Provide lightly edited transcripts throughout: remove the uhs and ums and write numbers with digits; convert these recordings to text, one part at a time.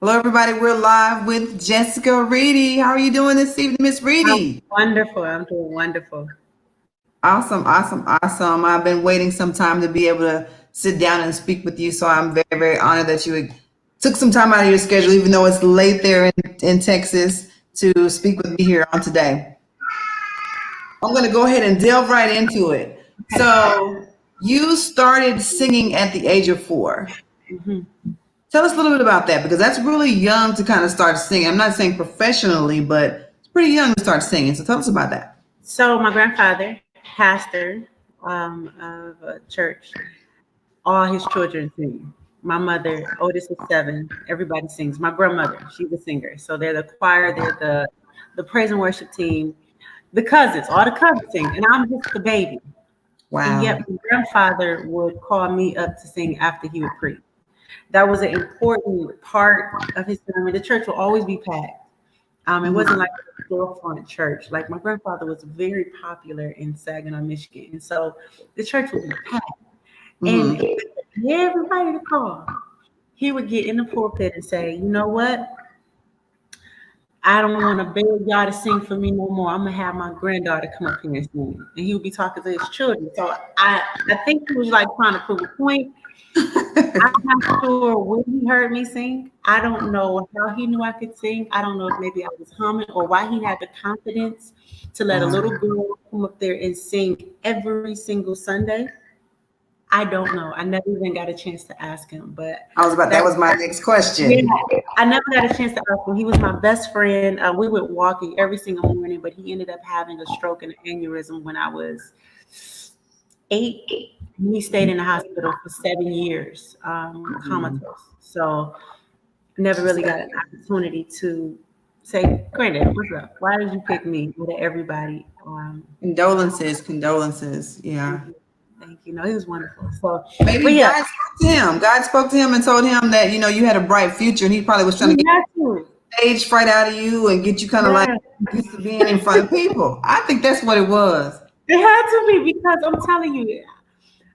Hello, everybody. We're live with Jessica Reedy. How are you doing this evening, Miss I'm Reedy? wonderful. I'm doing wonderful. Awesome, awesome, awesome. I've been waiting some time to be able to sit down and speak with you, so I'm very, very honored that took some time out of your schedule, even though it's late there in Texas, to speak with me here on today. I'm going to go ahead and delve right into it. So, you started singing at the age of 4. hmm Tell us a little bit about that because that's really young to kind of start singing. I'm not saying professionally, but it's pretty young to start singing. So tell us about that. So my grandfather, pastor of a church, all his children sing. My mother, oldest is 7. Everybody sings. My grandmother, she's a singer. So they're the choir. They're the praise and worship team. The cousins, all the cousins sing, and I'm just the baby. And Wow. yet my grandfather would call me up to sing after he would preach. That was an important part of his sermon. The church will always be packed. It wasn't like a storefront church. Like my grandfather was very popular in Saginaw, Michigan, and so the church would be packed. And Hmm. everybody to call, he would get in the pulpit and say, "You know what? I don't want to beg y'all to sing for me no more. I'm gonna have my granddaughter come up here and sing." And he would be talking to his children. So I think he was like trying to prove a point. I'm not sure when he heard me sing. I don't know how he knew I could sing. I don't know if maybe I was humming or why he had the confidence to let a little girl come up there and sing every single Sunday. I don't know. I never even got a chance to ask him, but That that was my next yeah, question. I never got a chance to ask him. He was my best friend. We went walking every single morning, but he ended up having a stroke and an aneurysm when I was 8. He stayed in the hospital for 7 years, comatose. So never really got an opportunity to say, "Granddad, what's up? Why did you pick me out of everybody?" Condolences, condolences. Yeah. Thank you. No, he was wonderful. So, but Maybe yeah, God spoke to him. God spoke to him and told him that, you had a bright future and he probably was trying to we get had to. stage fright out of you and get you kind of like Yeah, used to being in front of people. I think that's what it was. it had to be because I'm telling you,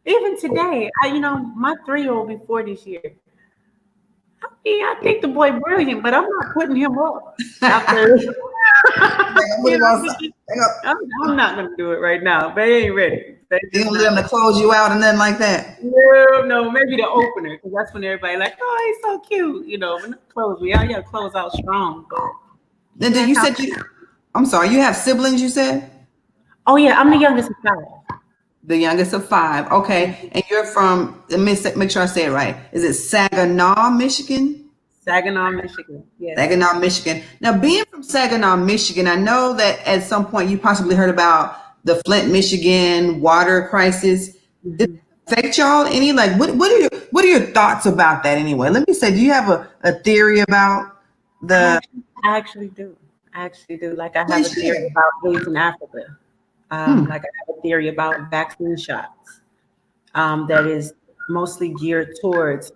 even today, my 3-year-old before this year. Yeah, I think the boy brilliant, but I'm not putting him up after. Like, I'm you really know, gonna, they gonna, I'm, I'm not gonna do it right now. They ain't ready. They they just gonna let not them ready. to close you out and nothing like that. No, no, maybe the opener because that's when everybody like, oh, he's so cute. When the close, we all gotta close out strong. But Then that's you how. said I'm sorry, you have siblings, you said? Oh yeah, I'm the youngest of 5. The youngest of 5. Okay. And you're from, let me make sure I say it right. Is it Saginaw, Michigan? Saginaw, Michigan. Yes. Saginaw, Michigan. Now, being from Saginaw, Michigan, I know that at some point you possibly heard about the Flint, Michigan water crisis. Did hmm it affect y'all any? Like, what are your thoughts about that anyway? Let me say, do you have a theory about the? I actually do. I actually do. Like I have a Please theory share. about AIDS in Africa. Hmm. Like I have a theory about vaccine shots. That is mostly geared towards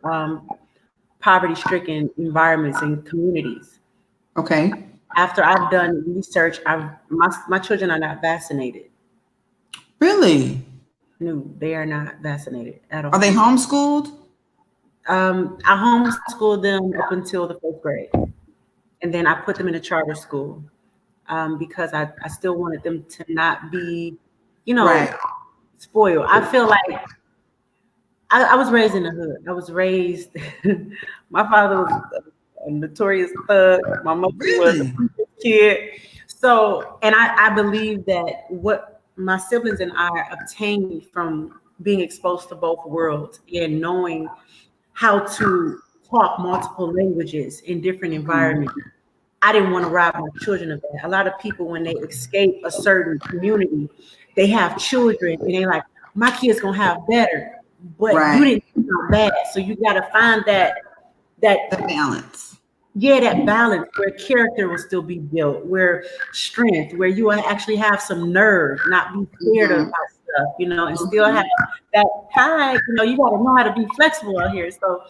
poverty-stricken environments and communities. Okay. After I've done research, my children are not vaccinated. Really? No, they are not vaccinated at Are they all. homeschooled? I homeschooled them up until the 1st grade, and then I put them in a charter school because I still wanted them to not be, you Right. know, spoiled. I feel like I was raised in the hood. I was raised. My father was a notorious thug. My mother was a Really? preacher's kid. So, and I believe that what my siblings and I obtained from being exposed to both worlds and knowing how to talk multiple languages in different environments. I didn't want to rob my children of that. A lot of people, when they escape a certain community, they have children and they're like, my kid's gonna have better, but you Right. didn't come bad. So you gotta find that The balance. yeah, that balance where character will still be built, where strength, where you will actually have some nerve, not be scared about stuff, and still have that pride. You got to know how to be flexible out here. So,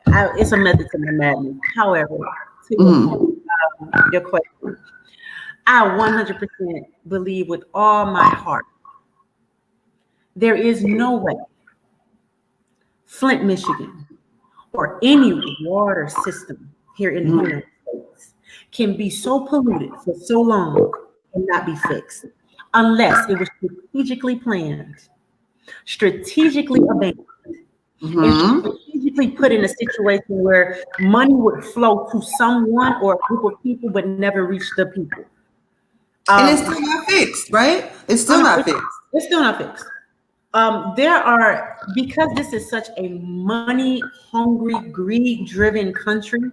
it's a method to my madness. However, to your point, Hmm. your question, I 100% believe with all my heart there is no way Flint, Michigan or any water system here in the United States can be so polluted for so long and not be fixed unless it was strategically planned, strategically abandoned, and Mm-hmm. strategically put in a situation where money would flow to someone or a group of people but never reach the people. And it's Um, still not fixed, right? It's oh still no, not fixed. it's still not fixed. There are, because this is such a money hungry, greed driven country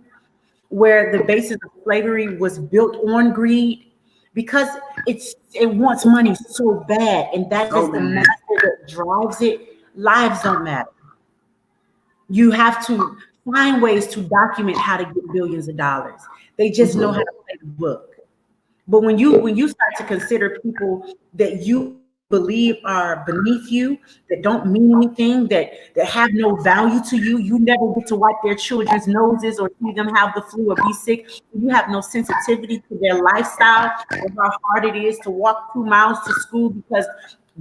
where the basis of slavery was built on greed, because it wants money so bad, and that is So the bad. master that drives it. Lives don't matter. You have to find ways to document how to get billions of dollars. They just know how to play the book. But when you start to consider people that you believe are beneath you, that don't mean anything, that have no value to you, you never get to wipe their children's noses or see them have the flu or be sick. You have no sensitivity to their lifestyle or how hard it is to walk 2 miles to school because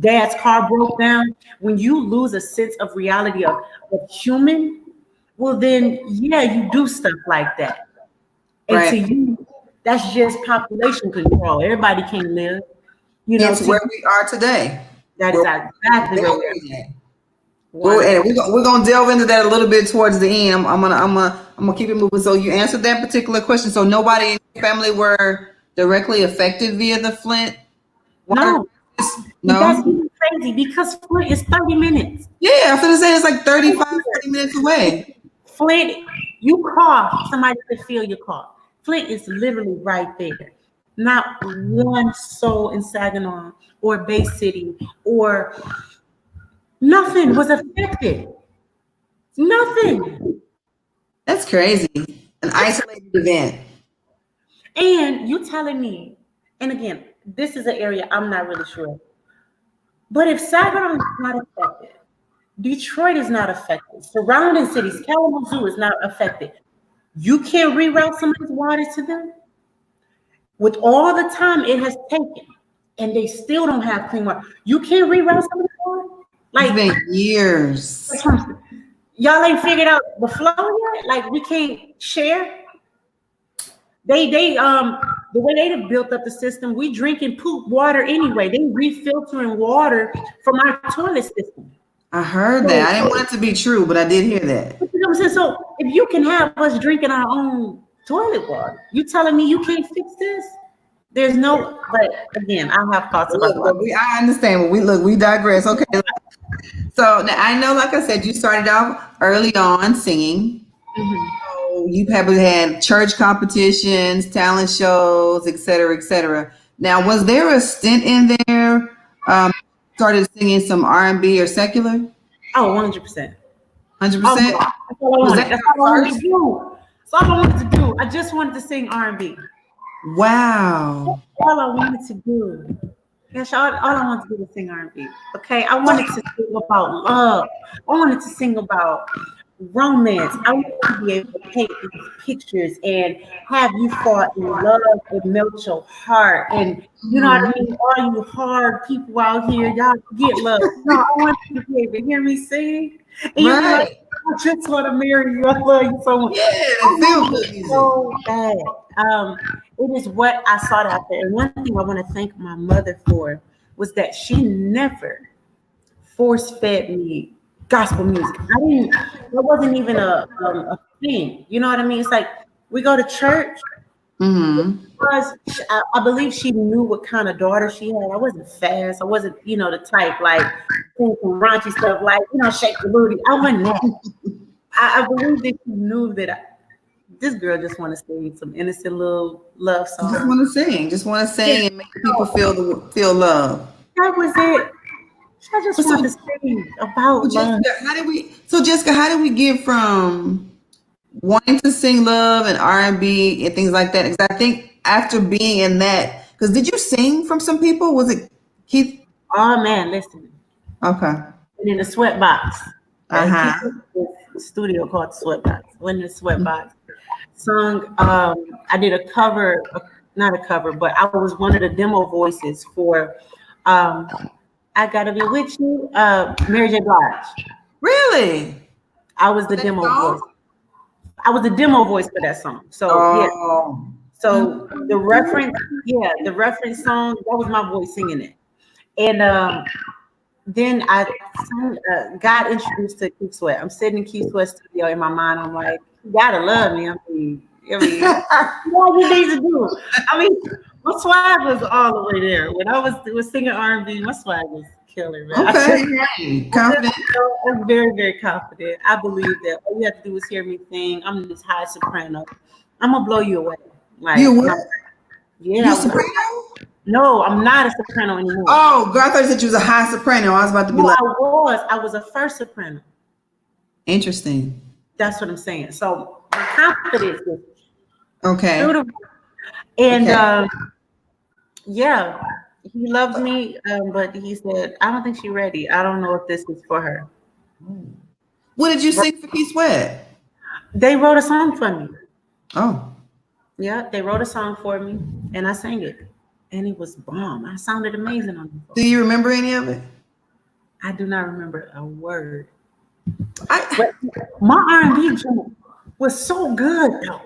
dad's car broke down. When you lose a sense of reality of human, well then yeah, you do stuff like that. And to Right. you, that's just population control. Everybody can't live. Hence To where you, we are today. that is We're exactly where we are. delving in. And Wonderful. we're gonna delve into that a little bit towards the end. I'm gonna keep it moving. So you answered that particular question. So nobody in your family were directly affected via the Flint water No, crisis? that's No? even crazy because Flint is 30 minutes. Yeah, I was gonna say it's like 35, 40 minutes away. Flint, you cough, somebody could feel your cough. Flint is literally right there. Not one soul in Saginaw or Bay City or nothing was affected. Nothing. That's crazy. An That's isolated event. And you telling me, and again, this is an area I'm not really sure. But if Saginaw is not affected, Detroit is not affected, surrounding cities, Kalamazoo is not affected, you can't reroute somebody's water to them with all the time it has taken, and they still don't have clean water. You can't reroute somebody's water? It's Like, been years. y'all ain't figured out the flow yet? Like, we can't share? They the way they have built up the system, we drinking poop water anyway. They refiltering water from our toilet system. I heard that. So, I didn't want it to be true, but I did hear that. you know what I'm saying? So if you can have us drinking our own toilet water, you telling me you can't fix this? There's no, but again, I have thoughts about Look, life. but I understand. But we digress. Okay. So now I know, like I said, you started off early on singing. Mhm. So you probably had church competitions, talent shows, et cetera, et cetera. Now, was there a stint in there? Started singing some R&B or secular? Oh, 100%. Oh, 100%? that's all I Was wanted. that That's your all I wanted to first? do. That's all I wanted to do. I just wanted to sing R&B. Wow. All I wanted to do. Gosh, all I wanted to do was sing R&B. Okay, I wanted to sing about love. I wanted to sing about romance. I wanted to be able to paint these pictures and have you fall in love and melt your heart. And you know what I mean? All you hard people out here, y'all get love. No, I want you to be able to hear me sing. And you be like, Right. I just want to marry you. I love you so much. Yeah, I the feel want good it music. so bad. It is what I sought after. And one thing I want to thank my mother for was that she never force fed me gospel music. I didn't. That wasn't even a thing. You know what I mean? It's like we go to church Mm-hmm. because I believe she knew what kind of daughter she had. I wasn't fast. I wasn't, the type like doing some raunchy stuff like shake the booty. I wasn't that. I believe that she knew that this girl just want to sing some innocent little love Just song. want to sing. Just want to Yeah, sing and make people feel love. that was it. I just So, want to sing about love. Jessica, how did we get from wanting to sing love and R&B and things like that? Because I think after being in that, because did you sing from some people? Was it Keith? Oh man, listen. Okay. And in the sweatbox. Keep Uh-huh. the studio called the sweatbox. When the sweatbox sung, I did a cover, not a cover, but I was one of the demo voices for um, I Gotta Be With You, Mary J. Blige. Really? I was Was the that demo voice. song? I was the demo voice for that song. So yeah. Oh. So the reference song, that was my voice singing it. And then got introduced to Keith Sweat. I'm sitting in Keith Sweat's studio in my mind. I'm like, you gotta love me. What you need to do? I mean, my swag was all the way there. When I was singing R&B, my swag was killer, man. Okay. Confident. I'm very, very confident. I believe that all you have to do is hear me sing. I'm this high soprano. I'm gonna blow you away. Like, You what? yeah. You soprano? No, I'm not a soprano anymore. Oh, girl, I thought you said you was a high soprano. I was about to be No, like, I was a first soprano. interesting. That's what I'm saying. So my confidence is Okay. beautiful. And Okay. yeah, he loved me, but he said, I don't think she's ready. I don't know if this is for her. What did you sing for Keith Sweat? They wrote a song for me. Oh. Yeah, they wrote a song for me, and I sang it. And it was bomb. I sounded amazing on the Do phone. you remember any of it? I do not remember a word. I But my R&B joint was so good, though.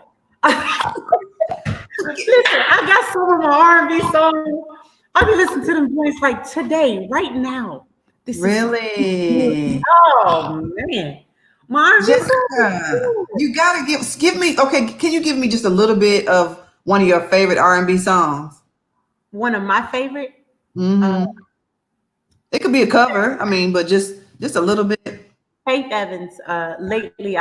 Listen, I got some of my R&B songs. I've been listening to them joints like today, right now. This is really. oh man, my R&B Jessica, song. you gotta give me. Okay, can you give me just a little bit of one of your favorite R&B songs? One of my favorite. Uh, Hmm. It could be a cover. I mean, but just a little bit. Faith Evans. Lately,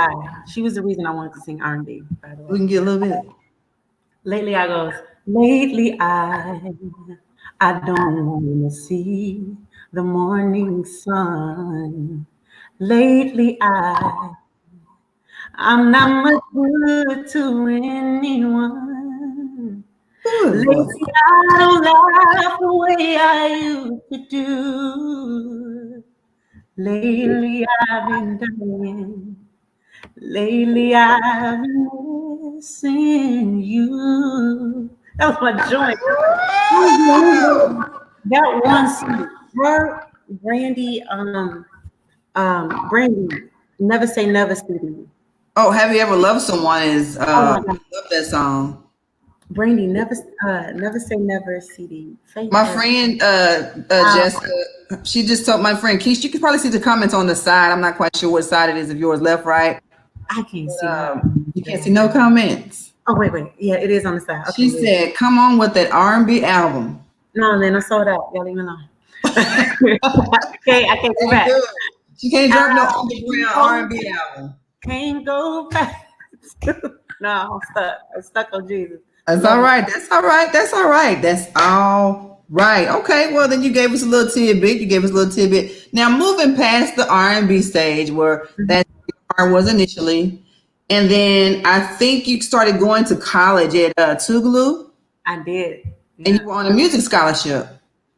she was the reason I wanted to sing R&B. By the way, We can get a little bit. lately I goes. Lately I don't want to see the morning sun. Lately I'm not much good to anyone. Good voice. Lately I don't laugh the way I used to do. Lately I've been dying. Lately I've been missing you. That was my joint. That one song, her, Brandy, Brandy, Never Say Never CD. Oh, have you ever loved someone? Is Oh my I God, love that song. Brandy, Never Say Never CD. Faith My Evans. friend Wow, Jessica, she just told my friend Keith. You can probably see the comments on the side. I'm not quite sure what side it is. If yours left, right. I can't see no. You can't see no comments. Oh wait, yeah, it is on the side. Okay, She yeah. said, "Come on with that R&B album." No, man, I sold out. Y'all leave me alone. I can't go Can't do back. it. She can't drop no Can't underground go R&B album. Can't go back. No, I'm stuck. I'm stuck on Jesus. That's Love all him. right. That's all right. That's all right. That's all right. Okay. Well, then you gave us a little tidbit. You gave us a little tidbit. Now, moving past the R&B stage where that was initially, and then I think you started going to college at Tougaloo, I did. and Yeah, you were on a music scholarship.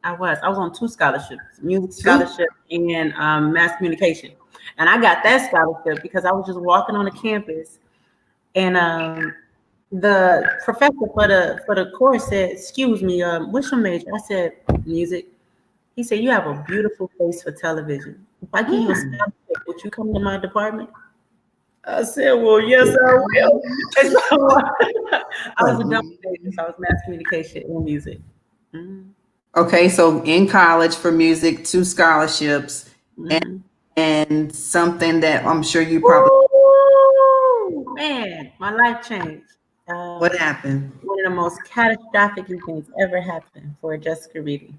I was. I was on two scholarships, music Too. scholarship and mass communication. And I got that scholarship because I was just walking on the campus and the professor for the course said, "Excuse me, what's your major?" I said, "Music." He said, "You have a beautiful face for television. If I give you a Hmm. scholarship, would you come to my department?" I said, "Well, yes, I will." And so I was a double major, so I was mass communication and music. Mhm, Okay, so in college for music, two scholarships, and mhm. and something that I'm sure you probably Woo! Man, my life changed. what happened? One of the most catastrophic events ever happened for Jessica Reedy.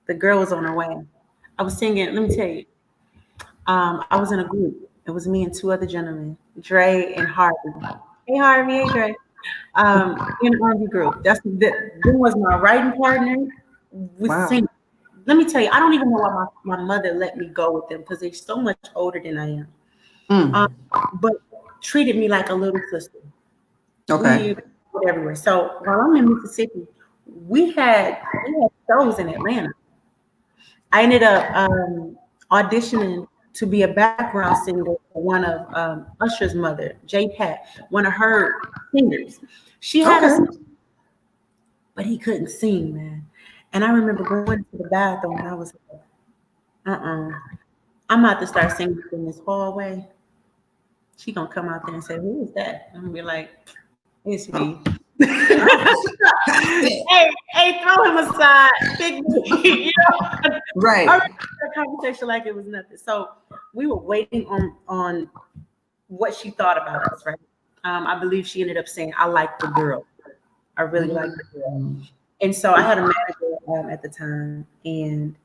The girl was on her way. I was singing. Let me tell you. I was in a group. It was me and two other gentlemen, Dre and Harvey. Hey Harvey, hey Dre. In an R&B group. That was my writing partner with Wow. singing. Let me tell you, I don't even know why my mother let me go with them because they're so much older than I am. Um, Mm. but treated me like a little sister. Okay. We went everywhere. So while I'm in Mississippi, we had shows in Atlanta. I ended up auditioning to be a background singer for one of Usher's mother, J. Pat, one of her singers. She had Okay. us, but he couldn't sing, man. And I remember going to the bathroom and I was like, I'm about to start singing in this hallway. She gonna come out there and say, "Who is that?" I'm gonna be like, "It's me." Hey, throw him aside. Pick me. Right. I remember that conversation like it was nothing. So we were waiting on what she thought about us, right? I believe she ended up saying, "I like the girl. I really like the girl." And so I had a manager at the time, and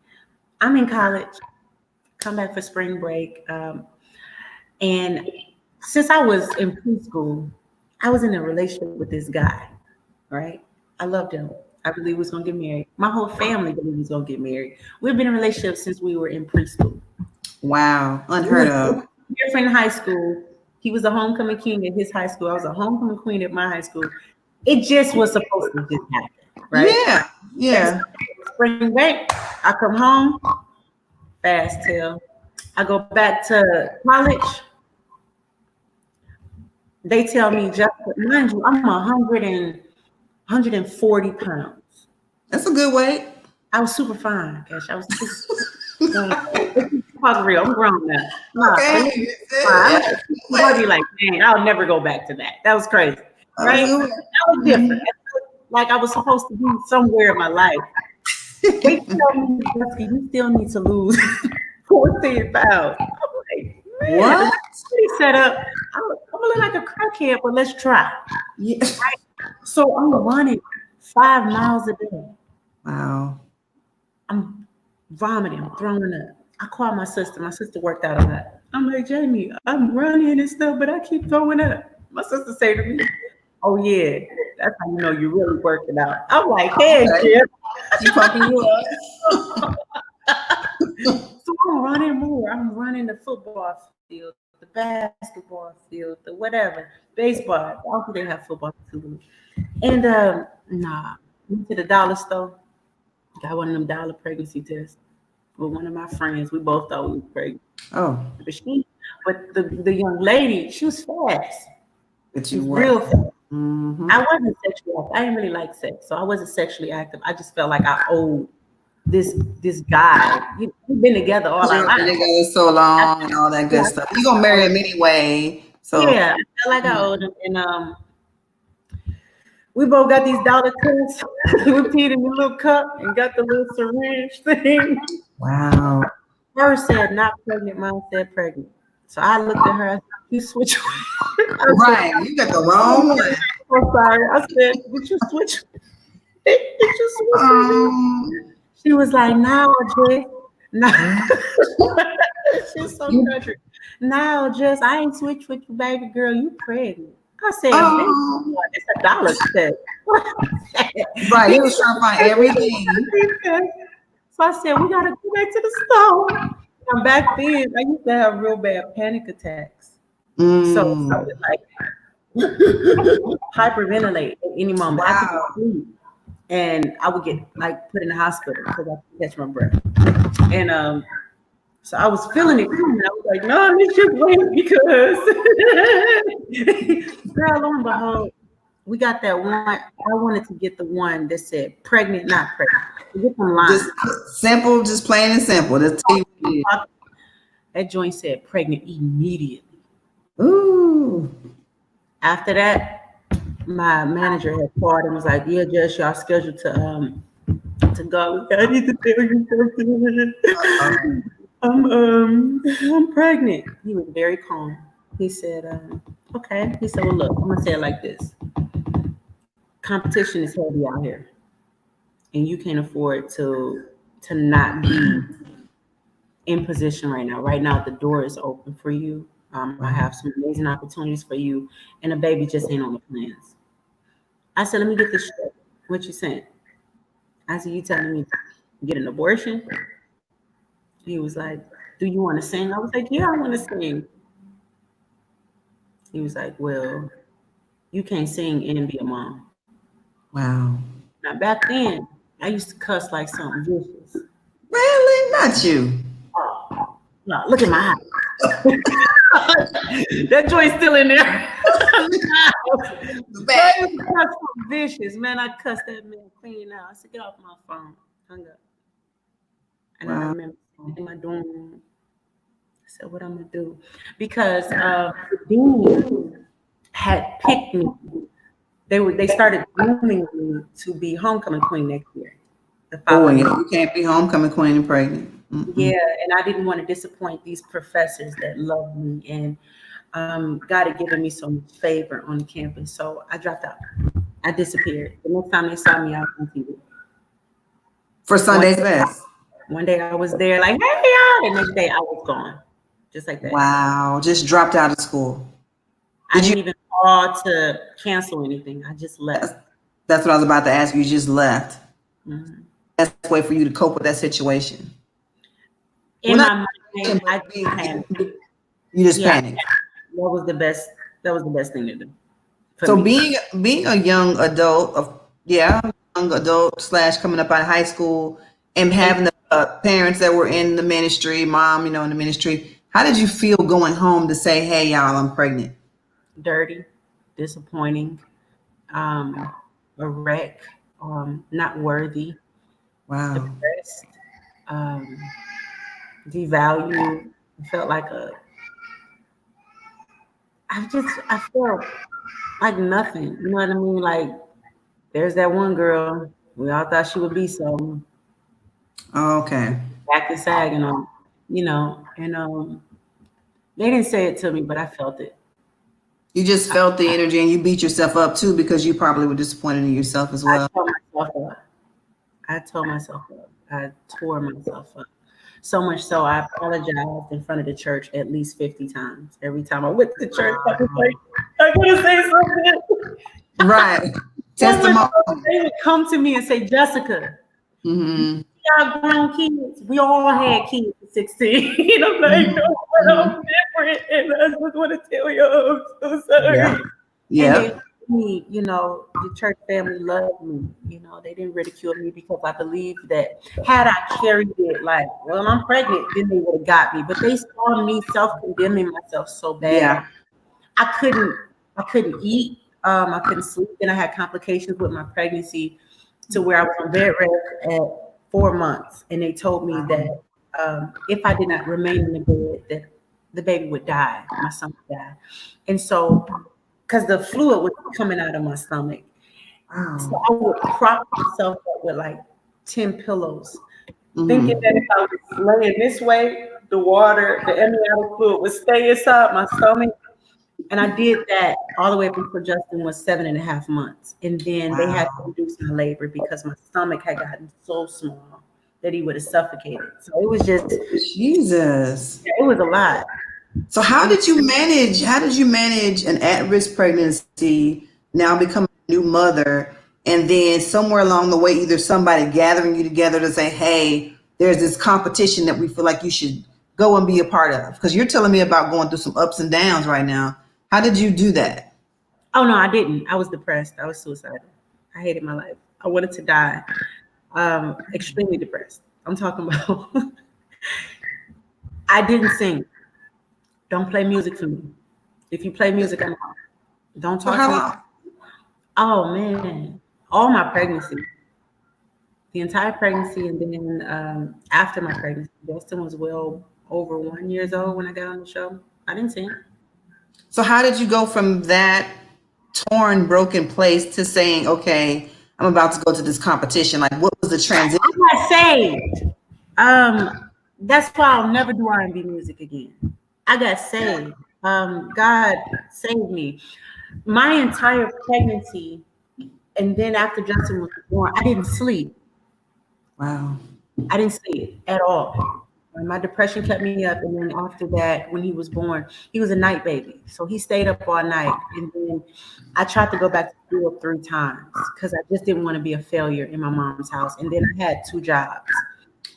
I'm in college, come back for spring break, and since I was in preschool, I was in a relationship with this guy, right? I loved him. I believe we was gonna get married. My whole family believed we was gonna get married. We've been in a relationship since we were in preschool. Wow. We Unheard were of. different in high school. He was a homecoming king at his high school. I was a homecoming queen at my high school. It just was supposed to just happen, right? Yeah. And so Yeah. spring break, I come home, fast tail. I go back to college. They tell me, just mind you, I'm 140 pounds. That's a good weight. I was super fine, Cash. I was talk real. I'm grown now. Nah, for Okay. me, fine. I'd be like, man, I'll never go back to that. That was crazy, That was a right? good weight. That was different. Like I was supposed to be somewhere in my life. They tell me, Jessica, you still need to lose 14 pounds. I'm like, man, the way What? it's set up, I'm gonna look like a crackhead, but let's try. Yeah. So I'm running 5 miles a day. Wow. I'm vomiting, I'm throwing up. I called my sister. My sister worked out a lot. I'm like, Jamie, I'm running and stuff, but I keep throwing up. My sister say to me, "Oh yeah, that's how you know you're really working out." I'm like, "Hey, Okay. Jim." She pumping you up. So I'm running more. I'm running the football field, the basketball field, the whatever, baseball. Also, they have football too. And nah, went to the dollar store, got one of them dollar pregnancy tests with one of my friends. We both thought we were pregnant. Oh, But the young lady, she was fast. but She you was what? real fast. Mm-hmm. I wasn't sexually active. I didn't really like sex, so I wasn't sexually active. I just felt like I owed this guy. We've been together all our You've been lives. together so long and all that Yeah, good stuff. You're gonna marry him anyway. So yeah, I felt like I owed him, and we both got these dollar tests. We peed in the little cup and got the little syringe thing. wow. First said not pregnant, mom said pregnant. So I looked at her. I said, "You switch." I said, Right. You got the wrong one. "I'm sorry." I said, "Did you switch? Did you switch with me?" Um, She was like, "No, Jess. No." She's so you, country. "No, Jess, I ain't switched with you, baby girl. You pregnant." I said, "Bitch, um, it's $1 test." right. He You was trying to find everything. said, so I said, "We gotta go back to the store." And back then, I used to have real bad panic attacks. So I Mm, would like hyperventilate at any moment. I couldn't wow. sleep. And I would get like put in the hospital because I couldn't catch my breath. And so I was feeling it coming. I was like, no, let's just wait because girl, lo and behold, we got that one. I wanted to get the one that said pregnant, not pregnant. To get some Just lines. simple, just plain and simple. That's tell you what it is. That joint said pregnant immediately. Ooh. After that, my manager had called and was like, "Yeah, Jess, y'all scheduled to go. I need to tell you something. I'm pregnant." He was very calm. He said, "Okay." He said, "Well, look, I'm gonna say it like this: competition is heavy out here, and you can't afford to not be in position right now. Right now, the door is open for you. I have some amazing opportunities for you, and a baby just ain't on the plans." I said, "Let me get this straight. What you saying?" I said, "You telling me to get an abortion?" He was like, "Do you want to sing?" I was like, "Yeah, I want to sing." He was like, "Well, you can't sing and be a mom." Wow. Now back then, I used to cuss like something vicious. Really? Not you. Oh, no, look at my eye. That joint's still in there. But I used to cuss something vicious, man. I cussed that man clean out. I said, "Get off my phone." Hung up. And I Wow. remember in my dorm room, said, what I'm gonna do? Because the dean had picked me. They started grooming me to be homecoming queen next year. The Oh, and following year. you can't be homecoming queen and pregnant. Mm-mm. Yeah, and I didn't want to disappoint these professors that love me, and God had given me so much favor on the campus. So I dropped out. I disappeared. The next time they saw me, I was on TV. For One, Sunday's best. one day I was there, like, hey, y'all. The next day I was gone, just like that. Wow, just dropped out of school. I Did you? didn't even call to cancel anything. I just That's, left. that's what I was about to ask you. You just left. Mhm. That's the way for you to cope with that situation. Well, In not my mind, I but panicked. you just Yeah, panicked. that was the best. That was the best thing to do for So me. being a young adult, young adult slash coming up out of high school, and And having the parents that were in the ministry, mom, in the ministry. How did you feel going home to say, "Hey, y'all, I'm pregnant"? dirty, disappointing, um, a wreck, not worthy, Wow. depressed, um, devalued. I felt like I felt like nothing. You know what I mean? Like there's that one girl. We all thought she would be something. Okay. Back to sagging on, and they didn't say it to me, but I felt it. You just felt the energy and you beat yourself up too because you probably were disappointed in yourself as I well. tore myself up. I tore myself up. I tore myself up. So much so I apologized in front of the church at least 50 times. Every time I went to church, I was like, I gotta say something. Right. So much Testimony. so they would come to me and say, Jessica, Hmm. y'all grown kids. We all had kids at 16. I'm like, Hmm. no, but I'm different. And I just want to tell you, I'm so Yeah. sorry. And they Yep. me, the church family loved me. They didn't ridicule me because I believe that had I carried it like, well, I'm pregnant, then they would have got me. But they saw me self-condemning myself so bad. Yeah. I couldn't I couldn't eat. I couldn't sleep. Then I had complications with my pregnancy to where I was on bed rest at 4 months. And they told me that if I did not remain in the bed, that the baby would die. My son would die. And so because the fluid was coming out of my stomach. So Wow. I would prop myself up with like 10 pillows, thinking Hmm. that if I was laying this way, the water, the amniotic fluid would stay inside my stomach. And I did that all the way up until Justin was 7.5 months. And then they had to Wow. reduce my labor because my stomach had gotten so small that he would have suffocated. So it was just, Jesus. it was a lot. So how did you manage an at-risk pregnancy, now becoming a new mother, and then somewhere along the way, either somebody gathering you together to say, hey, there's this competition that we feel like you should go and be a part of? Because you're telling me about going through some ups and downs right now. How did you do that? Oh no, I didn't. I was depressed. I was suicidal. I hated my life. I wanted to die. Extremely depressed. I'm talking about I didn't sing. Don't play music for me. If you play music, I'm out. Don't For talk to how me. long? Oh man. All my pregnancy. The entire pregnancy and then after my pregnancy. Justin was well over 1 years old when I got on the show. I didn't sing. So how did you go from that torn, broken place to saying, okay, I'm about to go to this competition? Like, what was the transition? I got saved. That's why I'll never do R&B music again. I got saved. God saved me. My entire pregnancy, and then after Justin was born, I didn't sleep. Wow. I didn't sleep at all. My depression kept me up, and then after that, when he was born, he was a night baby, so he stayed up all night. And then I tried to go back to school 3 times because I just didn't want to be a failure in my mom's house. And then I had 2 jobs.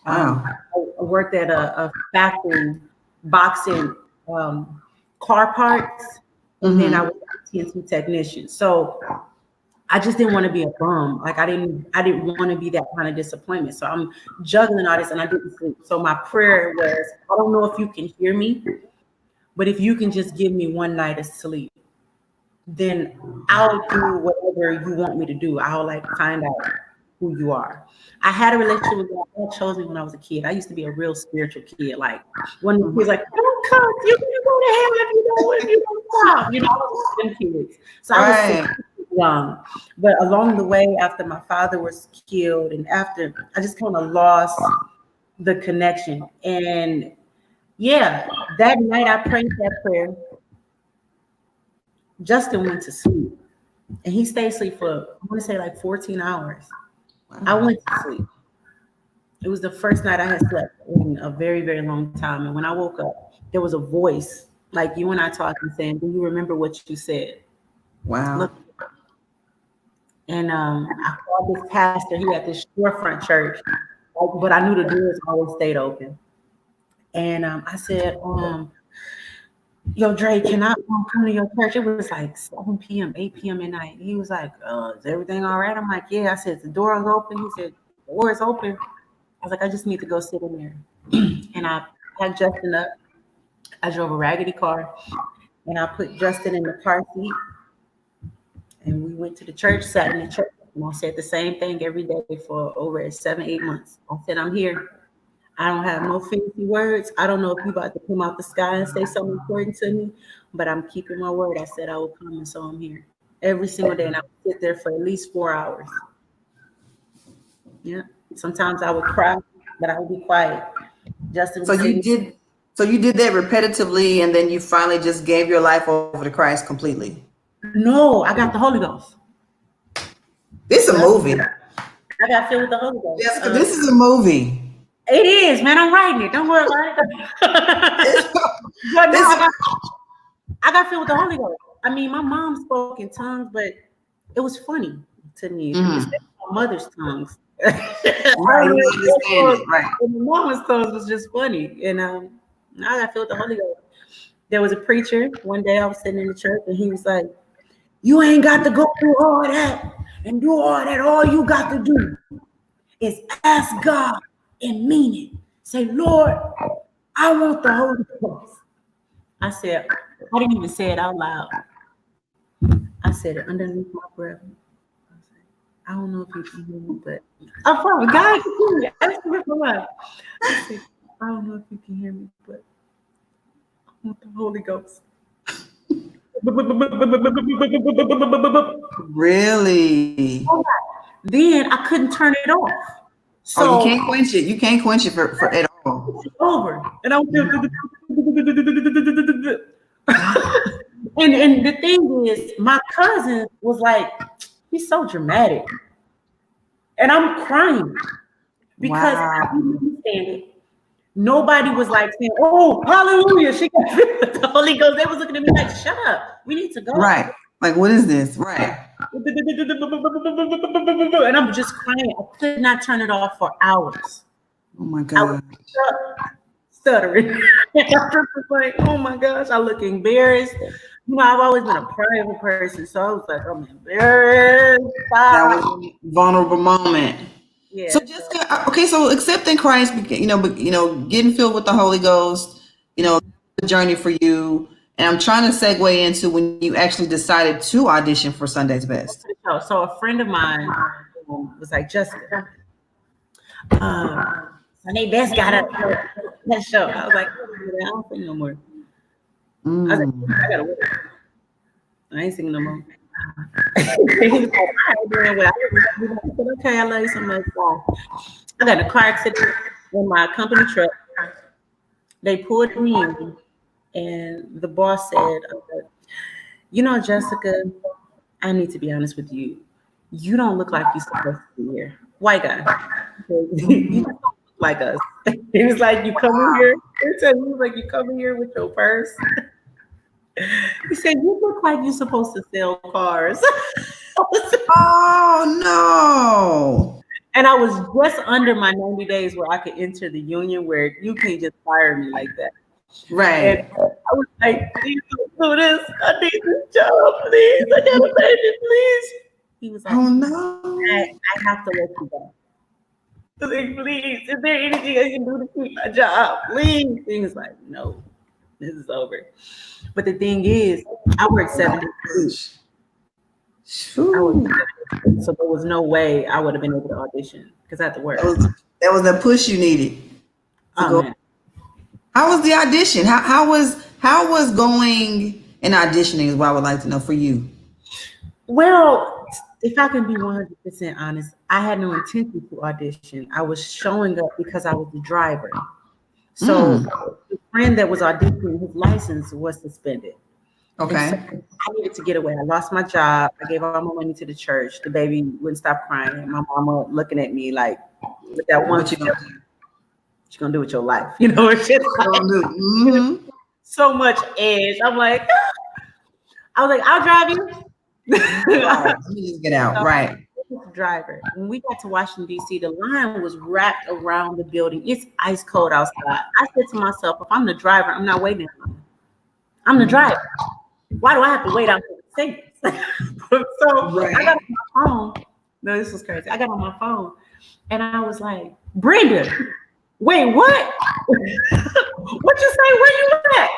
Um, Wow. I worked at a factory boxing car parts, and then I Mm-hmm. was a TNT technician. So I just didn't want to be a bum. Like I didn't want to be that kind of disappointment. So I'm juggling all this and I didn't sleep. So my prayer was, I don't know if you can hear me, but if you can just give me one night of sleep, then I'll do whatever you want me to do. I'll like find out. who you are. I had a relationship with God. God chose me when I was a kid. I used to be a real spiritual kid. Like one of the kids, like, don't come, you can go to hell if you don't stop. You know, I was one of them kids. So I was Right. young. But along the way, after my father was killed, and after I just kind of lost the connection. And yeah, that night I prayed that prayer. Justin went to sleep, and he stayed asleep for I want to say like 14 hours. I Wow. went to sleep. It was the first night I had slept in a very, very long time. And when I woke up, there was a voice like you and I talking saying, do you remember what you said? Wow. Look, and I called this pastor. He had this storefront church, but I knew the doors always stayed open. And I said, yo, Dre, can I come to your church? It was like 7 p.m., 8 p.m. at night. He was like, is everything all right? I'm like, yeah. I said, the door is open. He said, the door is open. I was like, I just need to go sit in there. And I packed Justin up. I drove a raggedy car and I put Justin in the car seat. And we went to the church, sat in the church. And I said the same thing every day for over 7, 8 months. I said, I'm here. I don't have no fancy words. I don't know if you about to come out the sky and say something important to me, but I'm keeping my word. I said I will come, and so I'm here every single day, and I would sit there for at least 4 hours. Yeah. Sometimes I would cry, but I would be quiet. Justin So would you say, did so you did that repetitively and then you finally just gave your life over to Christ completely. no, I got the Holy Ghost. This is a Yep. movie. I got filled with the Holy Ghost. Jessica, this is a movie. It is, man. I'm writing it. Don't worry about it. But no, This I got filled with the Holy Ghost. I mean, my mom spoke in tongues, but it was funny to me, especially my mother's tongues. I right, don't you understand know, it, right. and my mama's tongues was just funny. And I got filled with the Holy Ghost. There was a preacher one day I was sitting in the church, and he was like, you ain't got to go through all that and do all that. All you got to do is ask God and mean it. Say, Lord, I want the Holy Ghost. I said, I didn't even say it out loud. I said it underneath my breath. I don't know if you can hear me, but I'm from God can hear me. I said, I don't know if you can hear me, but I want the Holy Ghost. Really? Then I couldn't turn it off. Oh, you So can't quench it. You can't quench it for at all. it's over. And I was and the thing is, my cousin was like, he's so dramatic. And I'm crying because I Wow. didn't understand it. Nobody was like saying, oh, hallelujah, she got filled with the Holy Ghost. They was looking at me like, shut up. We need to go. Right. Like, what is this? Right. And I'm just crying. I could not turn it off for hours. Oh my I was God. stuttering. I was like, oh my gosh, I look embarrassed. You know, I've always been a private person, so I was like, I'm embarrassed. That was a vulnerable moment. Yeah. So Jessica, okay, so accepting Christ, getting filled with the Holy Ghost, the journey for you. And I'm trying to segue into when you actually decided to audition for Sunday's Best. So a friend of mine was like, Jessica, Sunday Best got that show. I was like, I don't sing no more. I was like, I gotta work. I ain't singing no more. He was like, all right, doing well. I said, okay, I love you so much. I got in a car accident in my company truck. They pulled me in, and the boss said, you know, Jessica, I need to be honest with you. You don't look like you're supposed to be here. White guy. You just don't look like us. He was like, you come in here. He was like, you come in here with your purse. He said, you look like you're supposed to sell cars. Oh no. And I was just under my 90 days where I could enter the union where you can't just fire me like that. Right. And I was like, please don't do this. I need this job, please. I gotta pay this, please. He was like, Oh no. I have to let you go. I was like, please, is there anything I can do to keep my job? Please. He was like, no, this is over. But the thing is, I worked 7 days a week. I worked 7 days So there was no way I would have been able to audition because I had to work. That was the push you needed to Oh go. man. How was the audition? How was going and auditioning is what I would like to know for you. Well, if I can be 100% honest, I had no intention to audition. I was showing up because I was the driver. So Mm, the friend that was auditioning, his license was suspended. And so okay. I needed to get away. I lost my job. I gave all my money to the church. The baby wouldn't stop crying. My mama looking at me like with that one What you step, gonna do? what you gonna do with your life? You know, it's just What you like gonna do? Mm-hmm. so much edge. I'm like, I was like, I'll drive Right. you. Let me just get out. So, Right. driver. When we got to Washington, D.C., the line was wrapped around the building. It's ice cold outside. I said to myself, if I'm the driver, I'm not waiting in line. I'm the driver. Why do I have to wait out for the seconds? So I got Right. on my phone. No, this was crazy. I got on my phone and I was like, Brenda, wait, what? What you say? Where you at?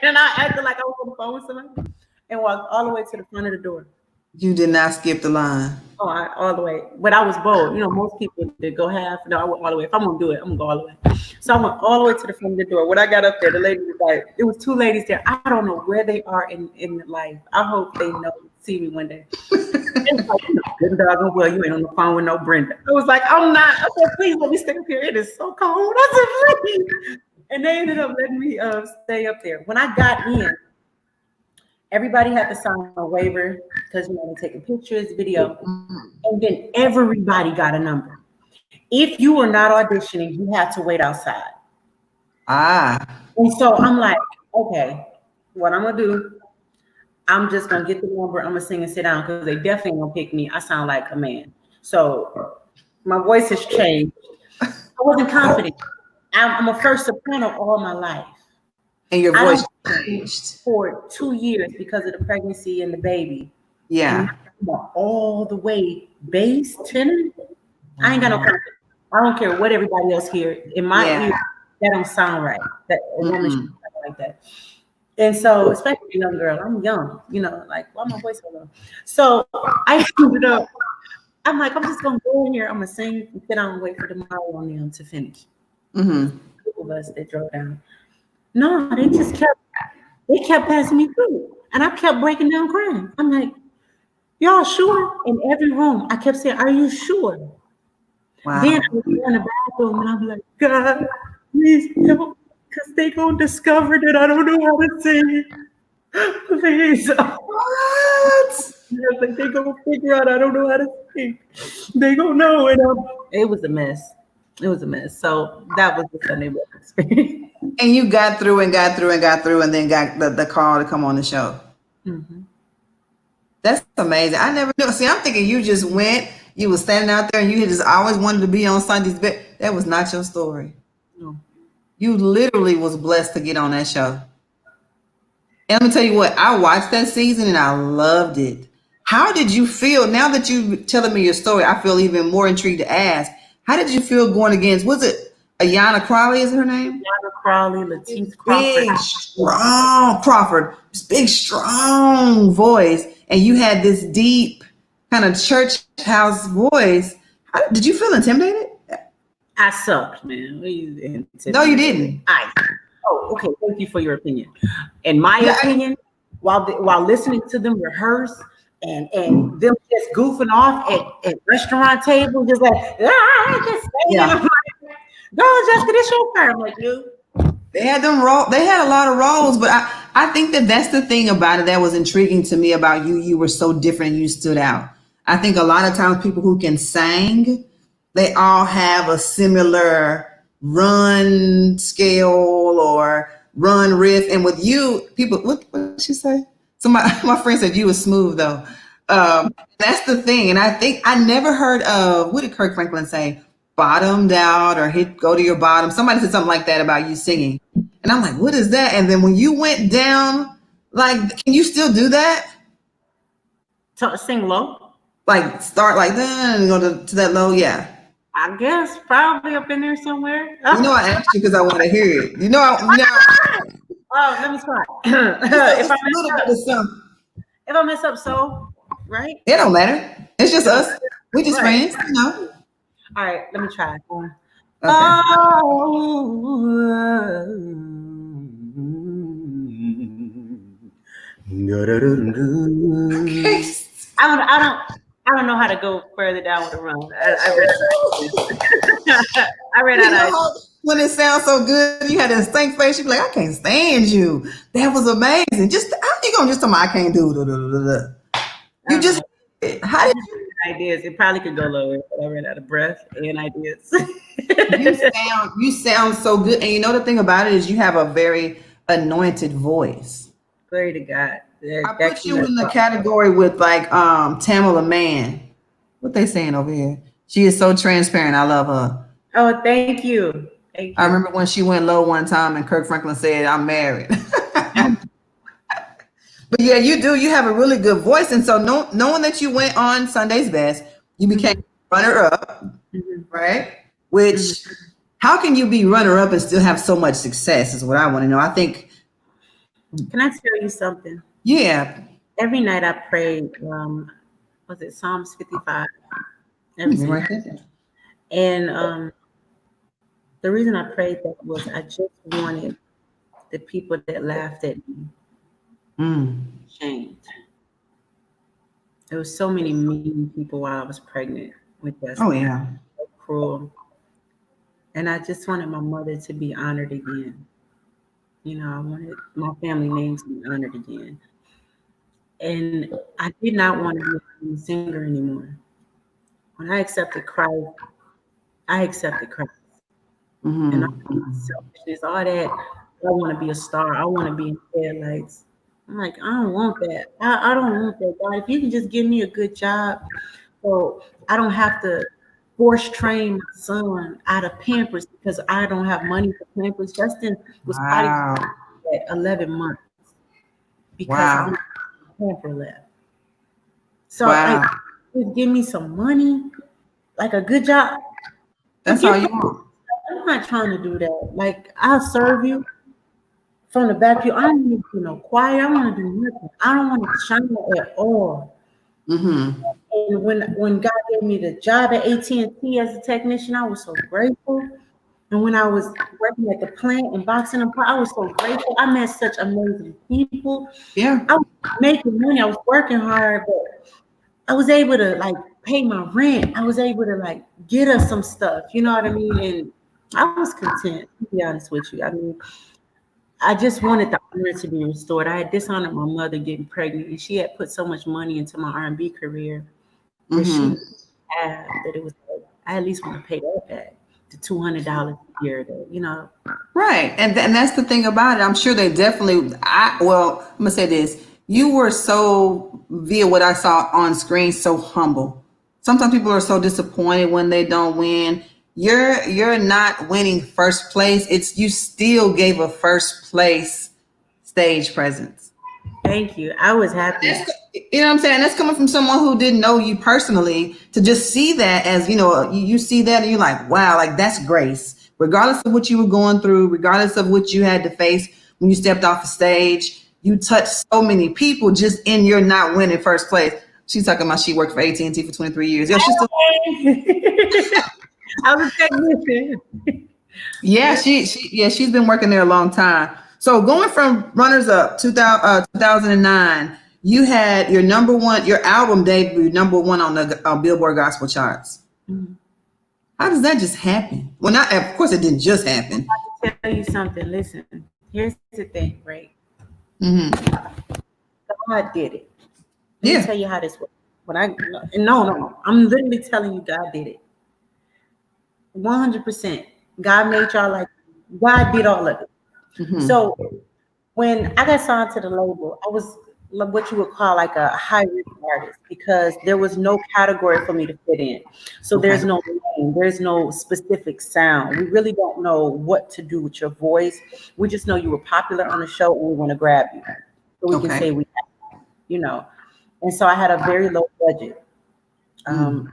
And I acted like I was on the phone with somebody and walked all the way to the front of the door. You did not skip the line. Oh, all the way. But I was bold. You know, most people did go half. No, I went all the way. If I'm gonna do it, I'm gonna go all the way. So I went all the way to the front of the door. When I got up there, the lady was like, it was two ladies there. I don't know where they are in life. I hope they know see me one day. It was like, good dog, well, you ain't on the phone with no Brenda. I was like, I'm not. I said, please let me stay up here. It is so cold. I said, please. And they ended up letting me stay up there. When I got in, everybody had to sign a waiver because you know they're taking pictures, video, and then everybody got a number. If you were not auditioning, you had to wait outside. Ah. And so I'm like, okay, what I'm gonna do, I'm just gonna get the number, I'm gonna sing and sit down because they definitely gonna pick me. I sound like a man. So my voice has changed. I wasn't confident. I'm a first soprano all my life. And your I voice don't changed. for 2 years because of the pregnancy and the baby. And Yeah. now I'm all the way bass tenor. I ain't got no confidence. I don't care what everybody else hear. In my Yeah. ear, that don't sound right. That a woman should Mm-mm. sound like that. And so, especially a young girl, I'm young, you know, like why my voice so low? So I ended up, I'm like, I'm just gonna go in here, I'm gonna sing and sit down and wait for tomorrow on them to finish. Mm-hmm. Two of us that drove down. No, they kept passing me through. And I kept breaking down crying. I'm like, y'all sure? In every room, I kept saying, are you sure? Wow. Then I would go in the bathroom and I'm like, God, please help, because they gonna discover that I don't know how to sing. Please. What? Like they gonna figure out I don't know how to sing. They gonna know it. It was a mess. It was a mess. So that was the Sunday morning experience. And you got through and got through and got through and then got the call to come on the show. Mm-hmm. That's amazing. I never knew. See, I'm thinking you just went, you was standing out there and you had just always wanted to be on Sundays. But that was not your story. No. You literally was blessed to get on that show. And let me tell you what, I watched that season and I loved it. How did you feel now that you telling me your story? I feel even more intrigued to ask. How did you feel going against, was it Ayanna Crowley is her name? Yana Crawley, Lateith Crawford. Big, strong Crawford, big, strong voice. And you had this deep kind of church house voice. Did you feel intimidated? I sucked, man. No, you didn't. Oh, okay. Thank you for your opinion. In my Yeah, opinion, while listening to them rehearse and them just goofing off at restaurant tables, just like just saying, Yeah. I'm like, no, Jessica, this your turn. I'm like, dude. They had they had a lot of roles, but I think that's the thing about it that was intriguing to me about you. You were so different, you stood out. I think a lot of times people who can sing, they all have a similar run scale or run riff. And with you, people, what did she say? So my friend said you were smooth though. That's the thing. And I think I never heard of, what did Kirk Franklin say? Bottomed out or go to your bottom. Somebody said something like that about you singing. And I'm like, what is that? And then when you went down, like, can you still do that? Sing low? Like start like that and go to that low? Yeah. I guess probably up in there somewhere. You know, I asked you because I want to hear it. Oh, let me try. Just a little bit of something. If I mess up, so right? It don't matter. It's just It don't us. matter. We just Right. friends, you know. All right, let me try. Okay. Oh, Okay. I don't, I don't, I don't know how to go further down with a run. I ran out of ideas. I ran You out of know ideas. how when it sounds so good, you had that stank face. You be like, I can't stand you. That was amazing. Just how you gonna just tell me I can't do? Da, da, da, da. I You don't just know. how I did just ran ideas. It probably could go lower, but I ran out of breath and ideas. you sound so good. And you know the thing about it is you have a very anointed voice. Glory to God. I That put you came in the across. category with like Tamala Mann. What they saying over here? She is so transparent. I love her. Oh, thank you. Thank I you. remember when she went low one time and Kirk Franklin said, I'm married. But yeah, you do. You have a really good voice. And so knowing that you went on Sunday's Best, you became Mhm, runner up, mhm, right? mhm. Which, how can you be runner up and still have so much success is what I want to know. I think, Can I tell you something? yeah. Every night I prayed, was it Psalms 55 every Let me single write that down. and the reason I prayed that was I just wanted the people that laughed at me Mm. shamed. There was so many mean people while I was pregnant with Oh, Jessica. yeah. So cruel. And I just wanted my mother to be honored again. You know, I wanted my family name to be honored again. And I did not want to be a singer anymore. When I accepted Christ, I accepted Christ. And all Mm-hmm. that selfishness, all that, I want to be a star. I want to be in headlights. I'm like, I don't want that. I don't want that, God. If you can just give me a good job so I don't have to force train my son out of Pampers because I don't have money for Pampers. Justin was probably Wow. at 11 months because I don't Wow. have a pamper left. So, like, Wow. just give me some money, like a good job. That's all Forget you that. want. I'm not trying to do that. Like, I'll serve you from the back. You, I don't need to do no choir. I want to do nothing. I don't want to shine at all. Mm-hmm. And when God gave me the job at AT&T as a technician, I was so grateful. And when I was working at the plant and boxing and I was so grateful. I met such amazing people. Yeah. I was making money. I was working hard, but I was able to like pay my rent. I was able to like get us some stuff. You know what I mean? And I was content, to be honest with you. I mean, I just wanted the honor to be restored. I had dishonored my mother getting pregnant, and she had put so much money into my R&B career that she Mm-hmm. had that it was like, I at least want to pay that back, the $200 a year that, you know. Right. And that's the thing about it. I'm sure they definitely, well, I'm going to say this. You were so, via what I saw on screen, so humble. Sometimes people are so disappointed when they don't win. You're not winning first place. It's you still gave a first place stage presence. Thank you. I was happy. You know what I'm saying? That's coming from someone who didn't know you personally to just see that as, you see that and you're like, wow, like that's grace. Regardless of what you were going through, regardless of what you had to face when you stepped off the stage, you touched so many people just in your not winning first place. She's talking about she worked for AT&T for 23 years. Yeah, she's still, I was a technician. yeah, Yeah. she's been working there a long time. So going from runners up 2009, you had your album debut number one on the Billboard Gospel charts. Mhm. How does that just happen? Well, not of course it didn't just happen. Tell you something. Listen, here's the thing, right? Hmm. God did it. Let me tell Yeah. you how this works. When I no, I'm literally telling you, God did it. 100%. God made y'all like God did all of it. Hmm. So when I got signed to the label, I was what you would call like a high risk artist because there was no category for me to fit in. So Okay. there's no name, there's no specific sound. We really don't know what to do with your voice. We just know you were popular on the show and we want to grab you. So we can Okay. say you know. And so I had a very low budget. Mm.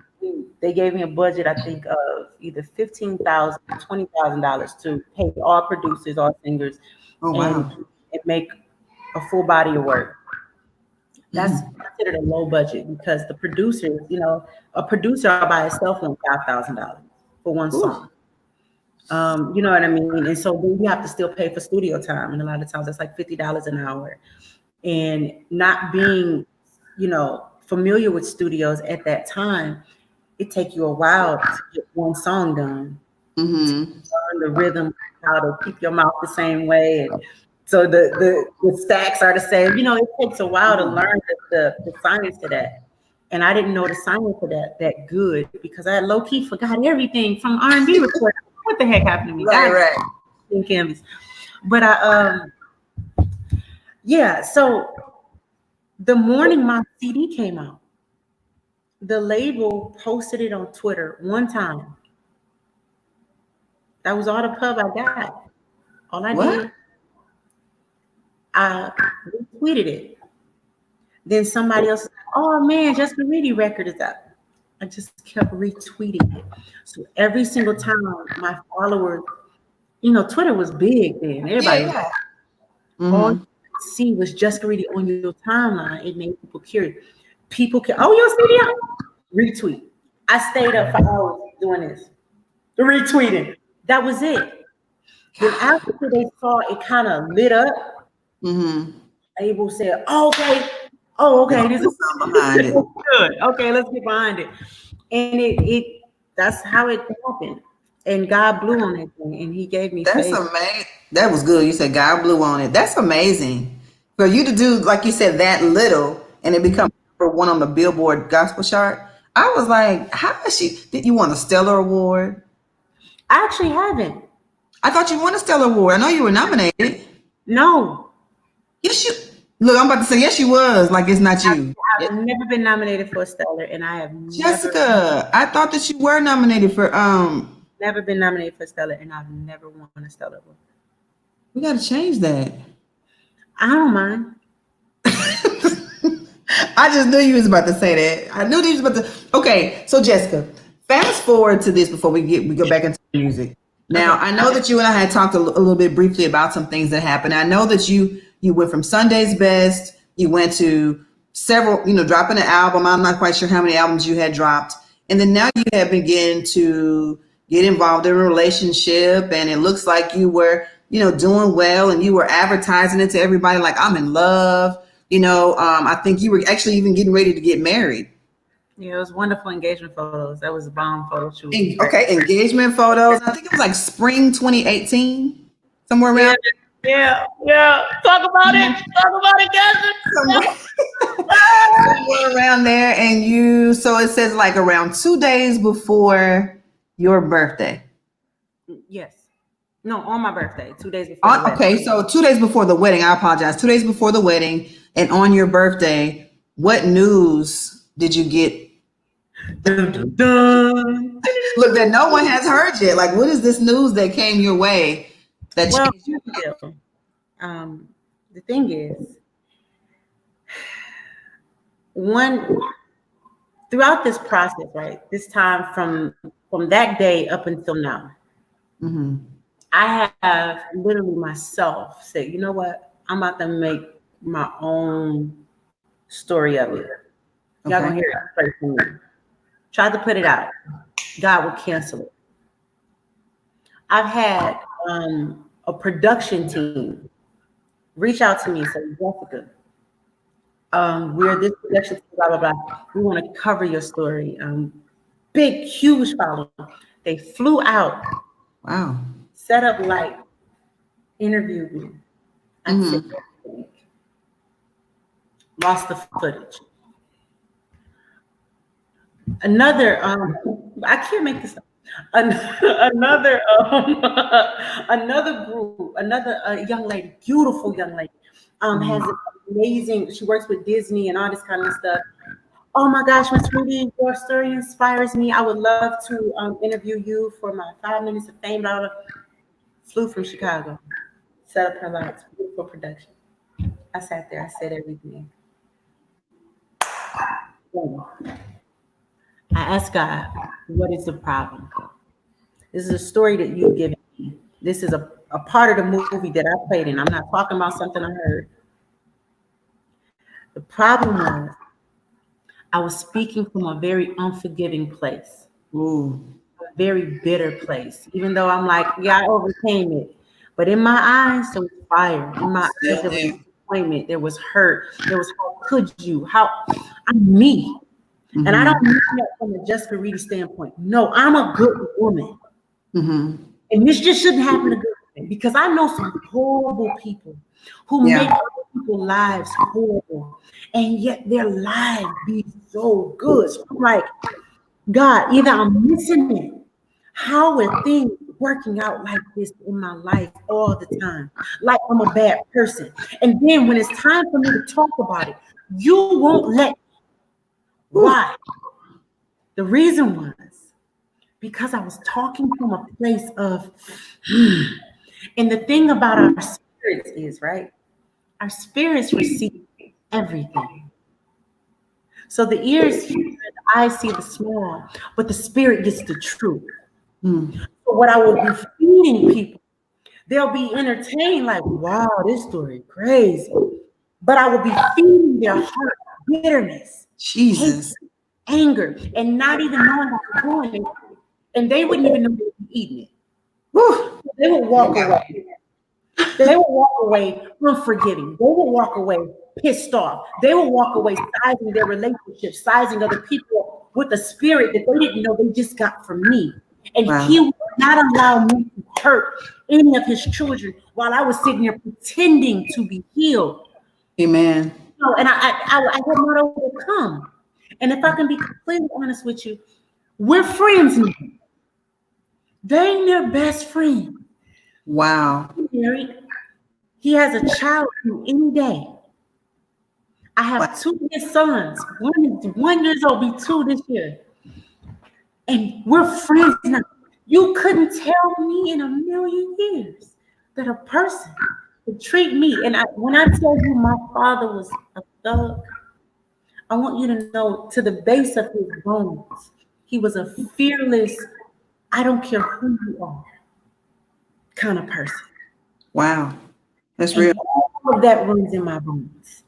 They gave me a budget, I think, of either $15,000, $20,000 to pay all producers, all singers, Oh and wow. make a full body of work. That's considered a low budget because the producers, a producer all by itself wants $5,000 for one Ooh. song. You know what I mean? And so then you have to still pay for studio time. And a lot of times that's like $50 an hour. And not being, familiar with studios at that time, it take you a while to get one song done. Mm-hmm. Learn the rhythm, how to keep your mouth the same way. And so the stacks are the same. It takes a while to learn the science to that. And I didn't know the science of that good because I had low key forgot everything from R&B recording. What the heck happened to me? Right, God, right. in canvas. But yeah. So the morning my CD came out, the label posted it on Twitter one time. That was all the pub I got. All I What? did, I retweeted it. Then somebody else, oh man, Jessica Reedy record is up. I just kept retweeting it. So every single time my followers, Twitter was big then. Everybody was Yeah. all Mm-hmm. you could see was Jessica Reedy on your timeline. It made people curious. People can, oh, your CD? Retweet. I stayed up for hours doing this. Retweeting. That was it. Then after they saw it kind of lit up, Mm-hmm. Abel said, oh, okay. Oh, okay. This There's is something behind it. good. Okay, let's get behind it. And it that's how it happened. And God blew on it and he gave me That's faith. amazing. That was good. You said God blew on it. That's amazing. For you to do, like you said, that little and it become number one on the Billboard gospel chart. I was like, how is she? Did you want a Stellar Award? I actually haven't. I thought you won a Stellar Award. I know you were nominated. No. Yes, you. Look, I'm about to say yes, you was. Like it's not you. I've never been nominated for a Stellar, and I have Jessica, I thought that you were nominated for. never been nominated for a Stellar, and I've never won a Stellar award. We got to change that. I don't mind. I just knew you was about to say that. I knew you was about to. Okay, so Jessica, fast forward to this before we go back into music. Now Okay. I know that you and I had talked a little bit briefly about some things that happened. I know that you went from Sunday's Best. You went to several, dropping an album. I'm not quite sure how many albums you had dropped, and then now you have begun to get involved in a relationship, and it looks like you were, doing well, and you were advertising it to everybody like I'm in love. I think you were actually even getting ready to get married. Yeah, it was wonderful engagement photos. That was a bomb photo shoot. Okay, engagement photos. I think it was like spring 2018, somewhere Yeah, around. yeah. Talk about it. Talk about it, Somewhere, guys. somewhere around there. And so it says like around 2 days before your birthday. Yes. No, on my birthday, 2 days before the wedding. Okay, so 2 days before the wedding, I apologize. 2 days before the wedding and on your birthday, what news did you get? Dun, dun, dun. Look, that no one has heard yet. Like, what is this news that came your way that Well, changed your life? the thing is, throughout this process, right? This time from that day up until now, Mm-hmm. I have literally myself said, you know what? I'm about to make my own story of it. Y'all gonna hear it straight from me. Tried to put it out. God will cancel it. I've had a production team reach out to me and say, Jessica, we're this production team, blah, blah, blah. We want to cover your story. Big, huge following. They flew out, Wow. set up light, interviewed me. I said, lost the footage. Another, I can't make this up. Another group, another young lady, beautiful young lady, has an amazing. She works with Disney and all this kind of stuff. Oh my gosh, Miss Reedy, your story inspires me. I would love to interview you for my 5 minutes of fame. Blah, blah. Flew from Chicago, set up her lights, beautiful production. I sat there, I said everything. I asked God, what is the problem? This is a story that you've given me. This is a part of the movie that I played in. I'm not talking about something I heard. The problem was I was speaking from a very unforgiving place, Ooh. a very bitter place. Even though I'm like, yeah, I overcame it. But in my eyes, there was fire. In my eyes, Still there was there. disappointment. There was hurt. There was how could you? How I'm me. And I don't mean that from a Jessica Reedy standpoint. No, I'm a good woman. Mm-hmm. And this just shouldn't happen to good women because I know some horrible people who Yeah. make other people's lives horrible. And yet their lives be so good. So I'm like, God, either I'm missing it. How are things working out like this in my life all the time? Like I'm a bad person. And then when it's time for me to talk about it, you won't let me. Ooh. Why? The reason was because I was talking from a place of, and the thing about our spirits is, right? Our spirits receive everything. So the ears hear, the eyes see the small, but the spirit gets the truth. Mm. So what I will be feeding people, they'll be entertained, like, wow, this story crazy. But I will be feeding their heart bitterness, hate, Jesus. anger, and not even knowing what they're doing it. And they wouldn't even know they were eating it. Woo. They would walk away. They will walk away unforgiving. They will walk away pissed off. They will walk away sizing their relationships, sizing other people with a spirit that they didn't know they just got from me. And Wow. he would not allow me to hurt any of his children while I was sitting there pretending to be healed. Amen. No, and I had not overcome. And if I can be completely honest with you, we're friends now. They ain't their best friend. Wow. Married. He has a child any day. I have two of his sons. One is 1 year old, be two this year. And we're friends now. You couldn't tell me in a million years that a person could treat me. And when I tell you my father was a thug, I want you to know to the base of his bones, he was a fearless, I don't care who you are kind of person. Wow. That's And real. all of that runs in my bones.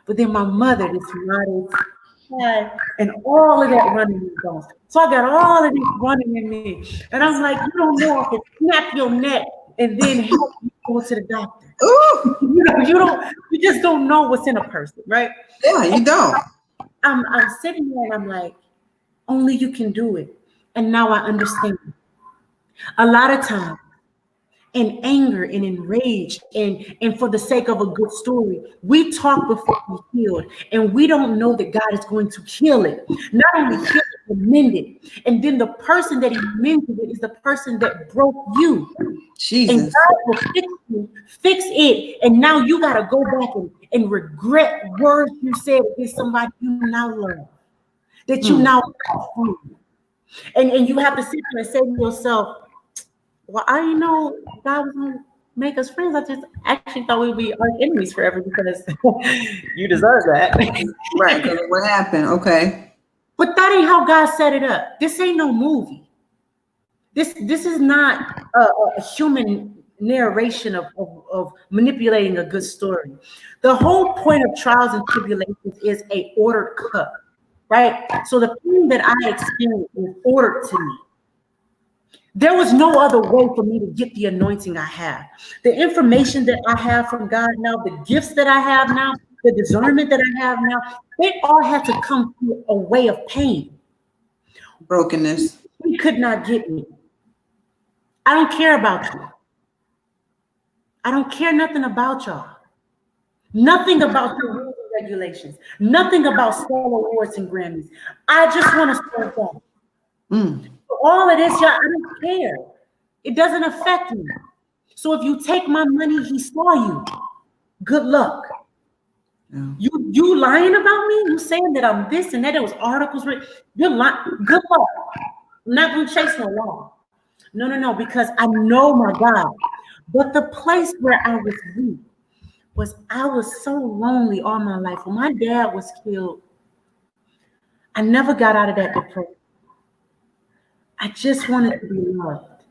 But then my mother, this modest, and all of that running in my bones. So I got all of this running in me. And I'm like, you don't know I can snap your neck and then help you go to the doctor. Ooh. You just don't know what's in a person, right? Yeah, you don't. I'm sitting there and I'm like, only you can do it. And now I understand. A lot of times, in anger and in rage and for the sake of a good story, we talk before we healed, and we don't know that God is going to heal it. Not only heal it, but mend it. And then the person that he mended it is the person that broke you. And Jesus. God will fix you, fix it. And now you got to go back and regret words you said against somebody you now love, that you now love. And you have to sit there and say to yourself, well, I didn't know God was gonna make us friends. I just actually thought we'd be our enemies forever because you deserve that. Right. 'Cause of what happened? Okay. But that ain't how God set it up. This ain't no movie. This is not a human narration of manipulating a good story. The whole point of trials and tribulations is a ordered cup, right? So the thing that I experienced was ordered to me. There was no other way for me to get the anointing I have. The information that I have from God now, the gifts that I have now, the discernment that I have now, they all had to come through a way of pain. Brokenness. He could not get me. I don't care about you. I don't care nothing about y'all. Nothing about your rules and regulations. Nothing about solo awards and Grammys. I just want to serve God. All of this, y'all, I don't care. It doesn't affect me. So if you take my money, he saw you. Good luck. Yeah. You lying about me? You saying that I'm this and that? There was articles written. You're lying. Good luck. I'm not gonna chase no law. No, because I know my God. But the place where I was weak was I was so lonely all my life. When my dad was killed, I never got out of that depression. I just wanted to be loved.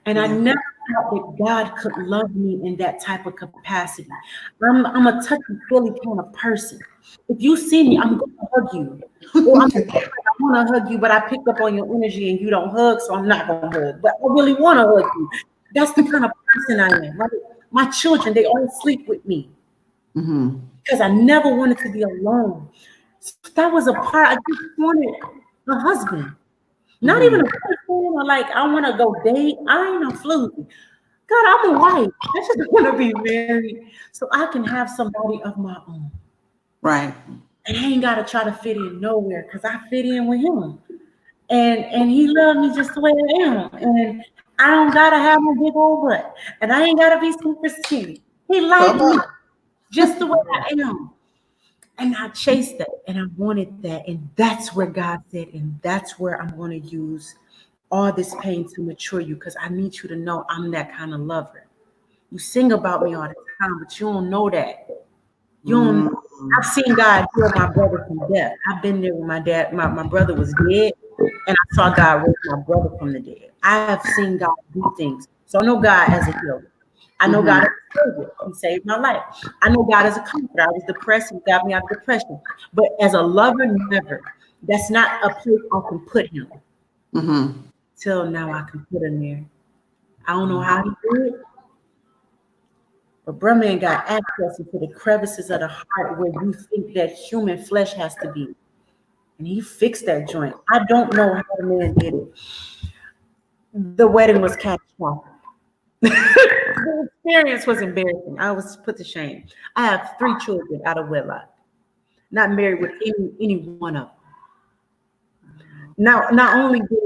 And I never thought that God could love me in that type of capacity. I'm a touchy feely kind of person. If you see me, I'm gonna hug you. Or I'm I want to hug you, but I picked up on your energy and you don't hug, so I'm not gonna hug. But I really want to hug you. That's the kind of person I am, right? My children, they all sleep with me because I never wanted to be alone. So that was a part. I just wanted a husband, not even a boyfriend or like I want to go date. I ain't no floozy. God, I'm a wife. I just want to be married so I can have somebody of my own. Right. And I ain't gotta try to fit in nowhere because I fit in with him. And he loved me just the way I am. And I don't gotta have a big old butt. And I ain't gotta be super skinny. He liked Come me on. just the way I am. And I chased that and I wanted that. And that's where God said, and that's where I'm going to use all this pain to mature you because I need you to know I'm that kind of lover. You sing about me all the time, but you don't know that. You don't know. I've seen God heal my brother from death. I've been there when my dad, my brother was dead, and I saw God raise my brother from the dead. I have seen God do things. So I know God as a healer. I know God as a savior. He saved my life. I know God as a comforter. I was depressed. He got me out of depression. But as a lover, never. That's not a place I can put him. Till now, I can put him there. I don't know how he did it. But Brahman got access into the crevices of the heart where you think that human flesh has to be. And he fixed that joint. I don't know how the man did it. The wedding was catastrophic. The experience was embarrassing. I was put to shame. I have 3 children out of wedlock, not married with any one of them. Now, not only did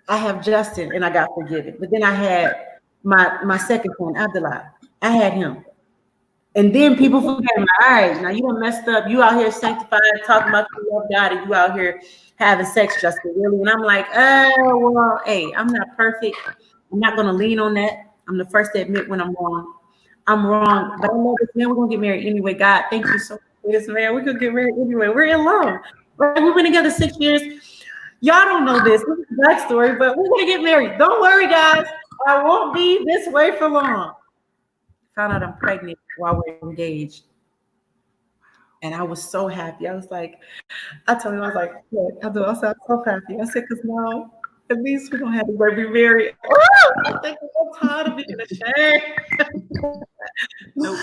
I have Justin and I got forgiven, but then I had my second son, Abdullah. I had him. And then people forget, like, all right, now you done messed up. You out here sanctified, talking about you love God, and you out here having sex, Justin, really. And I'm like, oh, well, hey, I'm not perfect. I'm not going to lean on that. I'm the first to admit when I'm wrong. I'm wrong, but I love this man. We're going to get married anyway. God, thank you so much for this, man. We're going to get married anyway. We're in love. Right? We've been together 6 years. Y'all don't know this. This is the backstory, but we're going to get married. Don't worry, guys. I won't be this way for long. Found out I'm pregnant while we're engaged. And I was so happy. I was like, I told him, I was like, look, I said, I'm so happy. I said, because now at least we're going to have to be married. Oh, I think I'm tired of being ashamed. Nope.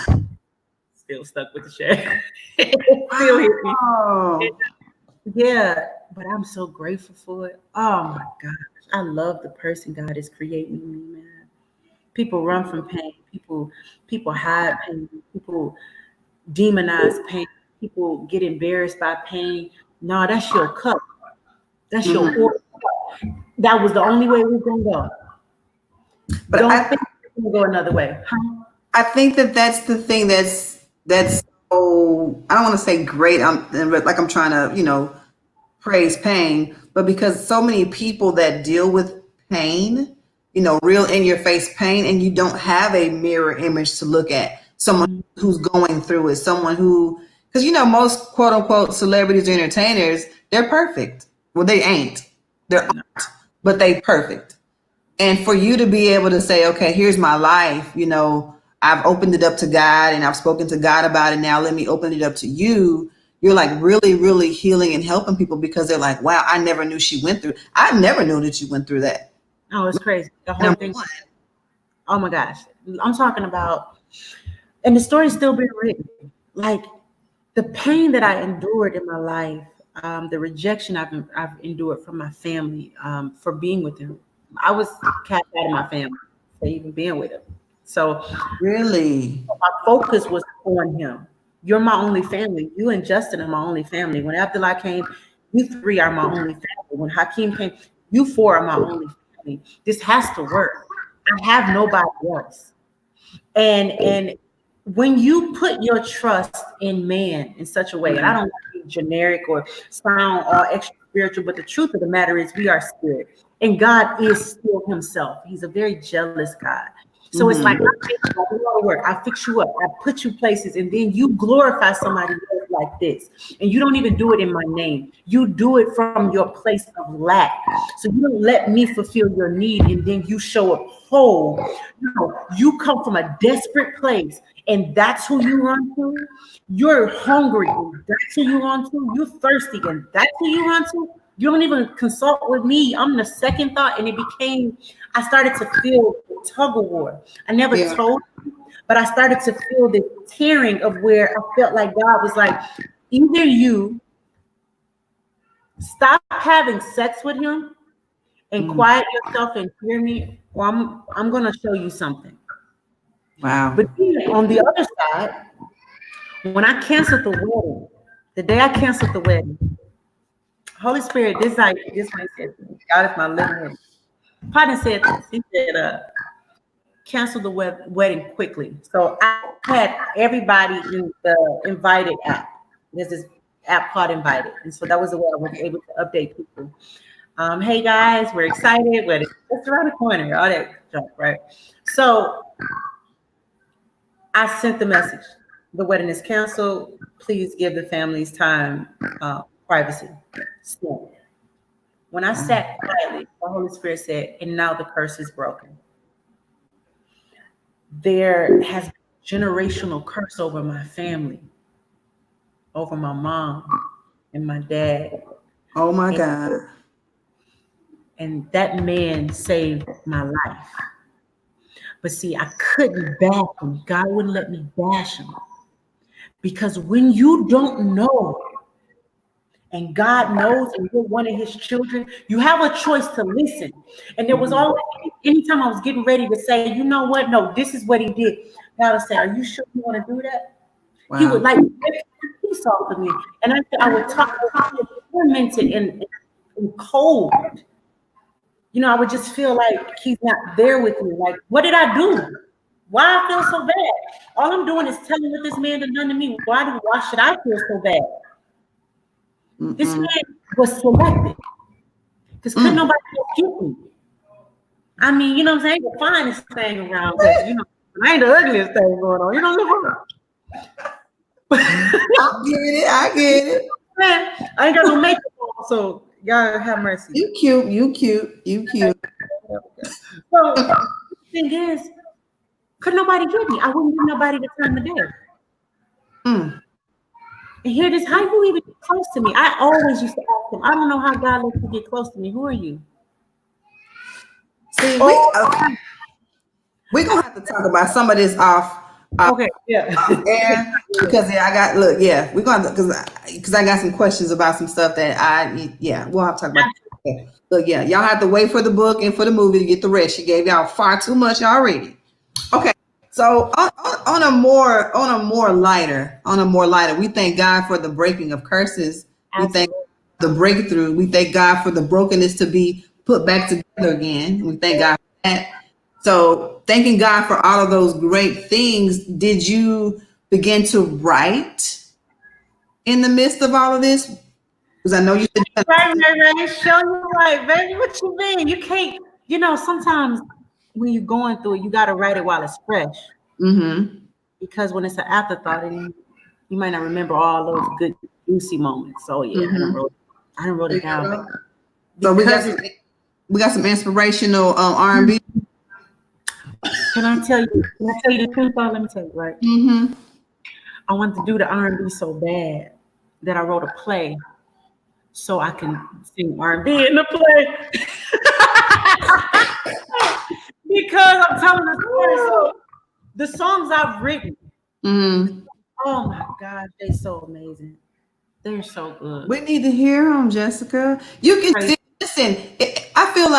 Still stuck with the shame. Still hit me. Oh. Yeah, but I'm so grateful for it. Oh my gosh. I love the person God is creating in me, man. People run from pain. People hide pain. People demonize pain. People get embarrassed by pain. No, that's your cup. That's your cup. That was the only way we can go. But Don't think we can go another way. Huh? I think that that's the thing that's so, I don't want to say great. Like I'm trying to, praise pain, but because so many people that deal with pain, real in your face pain, and you don't have a mirror image to look at someone who's going through it, someone who, because most quote unquote celebrities or entertainers, they're perfect. Well, they ain't. They're not, but they perfect. And for you to be able to say, okay, here's my life, I've opened it up to God and I've spoken to God about it. Now let me open it up to you. You're like really, really healing and helping people because they're like, wow, I never knew she went through. I never knew that you went through that. Oh, it's crazy. The whole thing. Oh my gosh. I'm talking about, and the story's still being written. Like the pain that I endured in my life, the rejection I've endured from my family for being with him. I was cast out of my family for even being with him. So really, my focus was on him. You're my only family. You and Justin are my only family. When Abdullah came, you 3 are my only family. When Hakeem came, you 4 are my only family. This has to work. I have nobody else. And when you put your trust in man in such a way, and I don't want to be generic or sound all extra spiritual, but the truth of the matter is we are spirit. And God is still himself. He's a very jealous God. So it's like, I fix you up, I fix you up, I put you places, and then you glorify somebody else like this. And you don't even do it in my name. You do it from your place of lack. So you don't let me fulfill your need and then you show up whole. No, you come from a desperate place and that's who you run to. You're hungry and that's who you run to. You're thirsty and that's who you run to. You don't even consult with me. I'm the second thought. And I started to feel the tug of war. I never told you, but I started to feel the tearing of where I felt like God was like, either you stop having sex with him and quiet yourself and hear me, or I'm going to show you something. Wow. But then on the other side, when I canceled the wedding, the day I canceled the wedding, Holy Spirit, this might say, God is my living witness. Partner said this. He said, cancel the wedding quickly. So I had everybody in the invited app. There's this app called Invited. And so that was the way I was able to update people. Hey guys, we're excited. Wedding just around the corner, all that junk, right? So I sent the message. The wedding is canceled. Please give the families time, privacy. So when I sat quietly, the Holy Spirit said, and now the curse is broken. There has been a generational curse over my family, over my mom and my dad. Oh my God. And that man saved my life. But see, I couldn't bash him. God wouldn't let me bash him. Because when you don't know, and God knows, and you're one of his children, you have a choice to listen. And there was always, anytime I was getting ready to say, you know what? No, this is what he did. God would say, are you sure you want to do that? Wow. He would like rip the piece off of me. And I would talk tormented and cold. You know, I would just feel like he's not there with me. Like, what did I do? Why I feel so bad? All I'm doing is telling what this man done to me. Why should I feel so bad? This man was selected because couldn't nobody else get me. I mean, you know what I'm saying? The finest thing around, but you know, I ain't the ugliest thing going on. You know what I'm saying? I get it. Man, I ain't got no makeup on, so y'all have mercy. You cute. So the thing is, could nobody get me? I wouldn't give nobody the time of day. And hear this, how you even get close to me? I always used to ask him, I don't know how God lets you get close to me. Who are you? See, we're going to have to talk about some of this off okay, yeah. air because we're going to, because I got some questions about some stuff that we'll have to talk about. Look, y'all have to wait for the book and for the movie to get the rest. She gave y'all far too much already. Okay. So on a more lighter, we thank God for the breaking of curses. Absolutely. We thank the breakthrough. We thank God for the brokenness to be put back together again. We thank God for that. So thanking God for all of those great things, did you begin to write in the midst of all of this? Because I know you did. Right. Show you right, baby. What you mean? You can't, sometimes when you're going through it, you got to write it while it's fresh. Because when it's an afterthought, and you might not remember all those good, juicy moments. So yeah, I done wrote it down. So we got some inspirational R&B. Can I tell you the truth? Let me tell you, right? I wanted to do the R&B so bad that I wrote a play so I can sing R&B in the play. Because I'm telling the story. So the songs I've written, oh my God, they're so amazing. They're so good. We need to hear them, Jessica. You can listen. I feel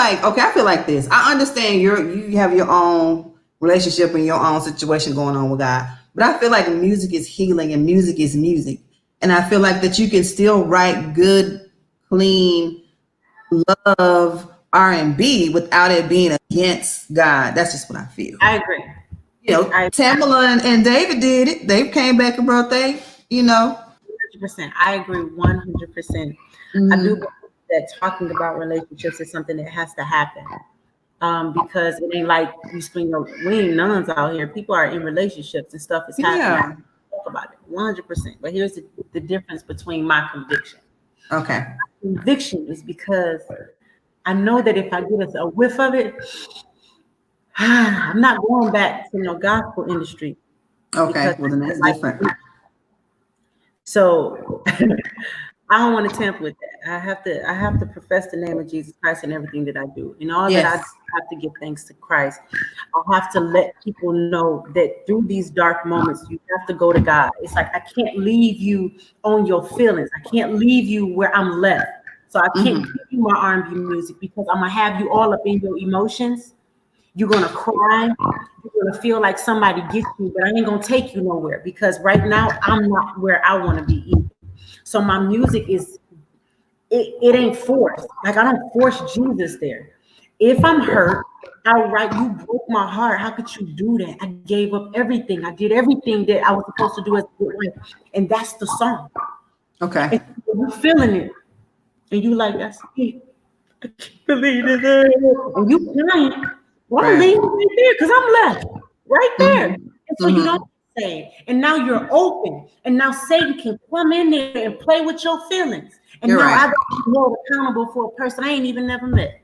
like this. I understand you have your own relationship and your own situation going on with God, but I feel like music is healing and music is music, and I feel like that you can still write good, clean, love R&B without it being against God. That's just what I feel. I agree. Tamala and David did it. They came back and brought 100%. I agree 100%. I do believe that talking about relationships is something that has to happen. Because it ain't like we ain't nuns out here. People are in relationships and stuff is happening. Talk about it. 100%. But here's the difference between my conviction. Okay. Conviction is because I know that if I get a whiff of it, I'm not going back to no gospel industry. Okay. Well, then that's different. So I don't want to tamper with that. I have to profess the name of Jesus Christ in everything that I do. In all that I do, Yes. I have to give thanks to Christ. I have to let people know that through these dark moments, you have to go to God. It's like I can't leave you on your feelings. I can't leave you where I'm left. So I can't give you my R&B music because I'm gonna have you all up in your emotions. You're gonna cry. You're gonna feel like somebody gets you, but I ain't gonna take you nowhere because right now I'm not where I want to be either. So my music it ain't forced. Like I don't force Jesus there. If I'm hurt, I'll write, you broke my heart. How could you do that? I gave up everything. I did everything that I was supposed to do as a good wife. And that's the song. Okay. And you're feeling it. And you like, that's me. I can't believe it. And you crying. Well, I'm Right. leaving right there because I'm left right there. And so you Mhm. don't say, and now you're open. And now Satan can come in there and play with your feelings. And You're now right. I got to be held accountable for a person I ain't even never met.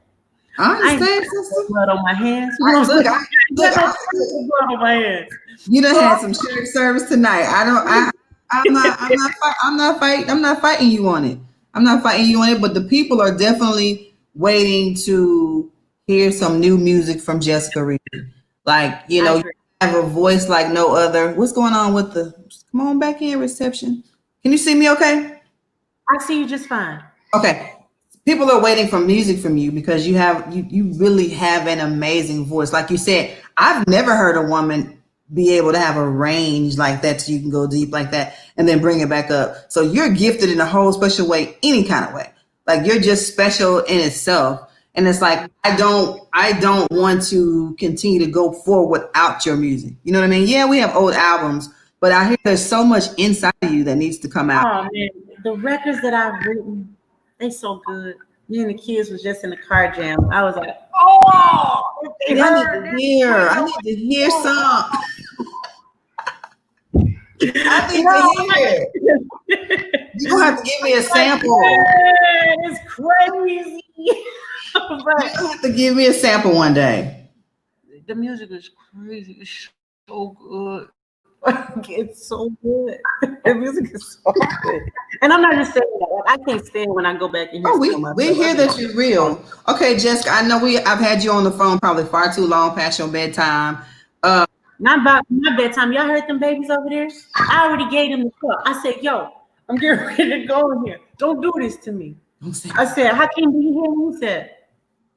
I I ain't understand, got sister. blood on my hands. You know what I'm Look, saying? look, I got blood on my hands. you done So had some church service tonight. I'm not fighting you on it. I'm not fighting you on it, but the people are definitely waiting to hear some new music from Jessica Reedy. Like, I you agree. have a voice like no other. What's going on with come on back in reception? Can you see me okay? I see you just fine. Okay. People are waiting for music from you because you really have an amazing voice. Like you said, I've never heard a woman be able to have a range like that so you can go deep like that and then bring it back up. So you're gifted in a whole special way, any kind of way. Like you're just special in itself. And it's like I don't want to continue to go forward without your music. You know what I mean? Yeah, we have old albums, but I hear there's so much inside of you that needs to come out. Oh man, the records that I've written, they so good. Me and the kids was just in the car jam. I was like, oh, if they Yeah, heard this, I need to hear some. I need no, to hear it. You're gonna have to give me a like, sample. man, it's crazy. You're But gonna have to give me a sample one day. the music is crazy. It's so good. It's so good. The music is so good. And I'm not just saying that. Like, I can't stand when I go back and hear Oh, some of we myself. I hear be that like, you're real. Okay, Jessica, I know I've had you on the phone probably far too long past your bedtime. not about my bedtime. Y'all heard them babies over there? I already gave them the cup. I said, yo, I'm getting ready to go in here. Don't do this to me. Don't say I said, Hakeem, do you hear me? He said,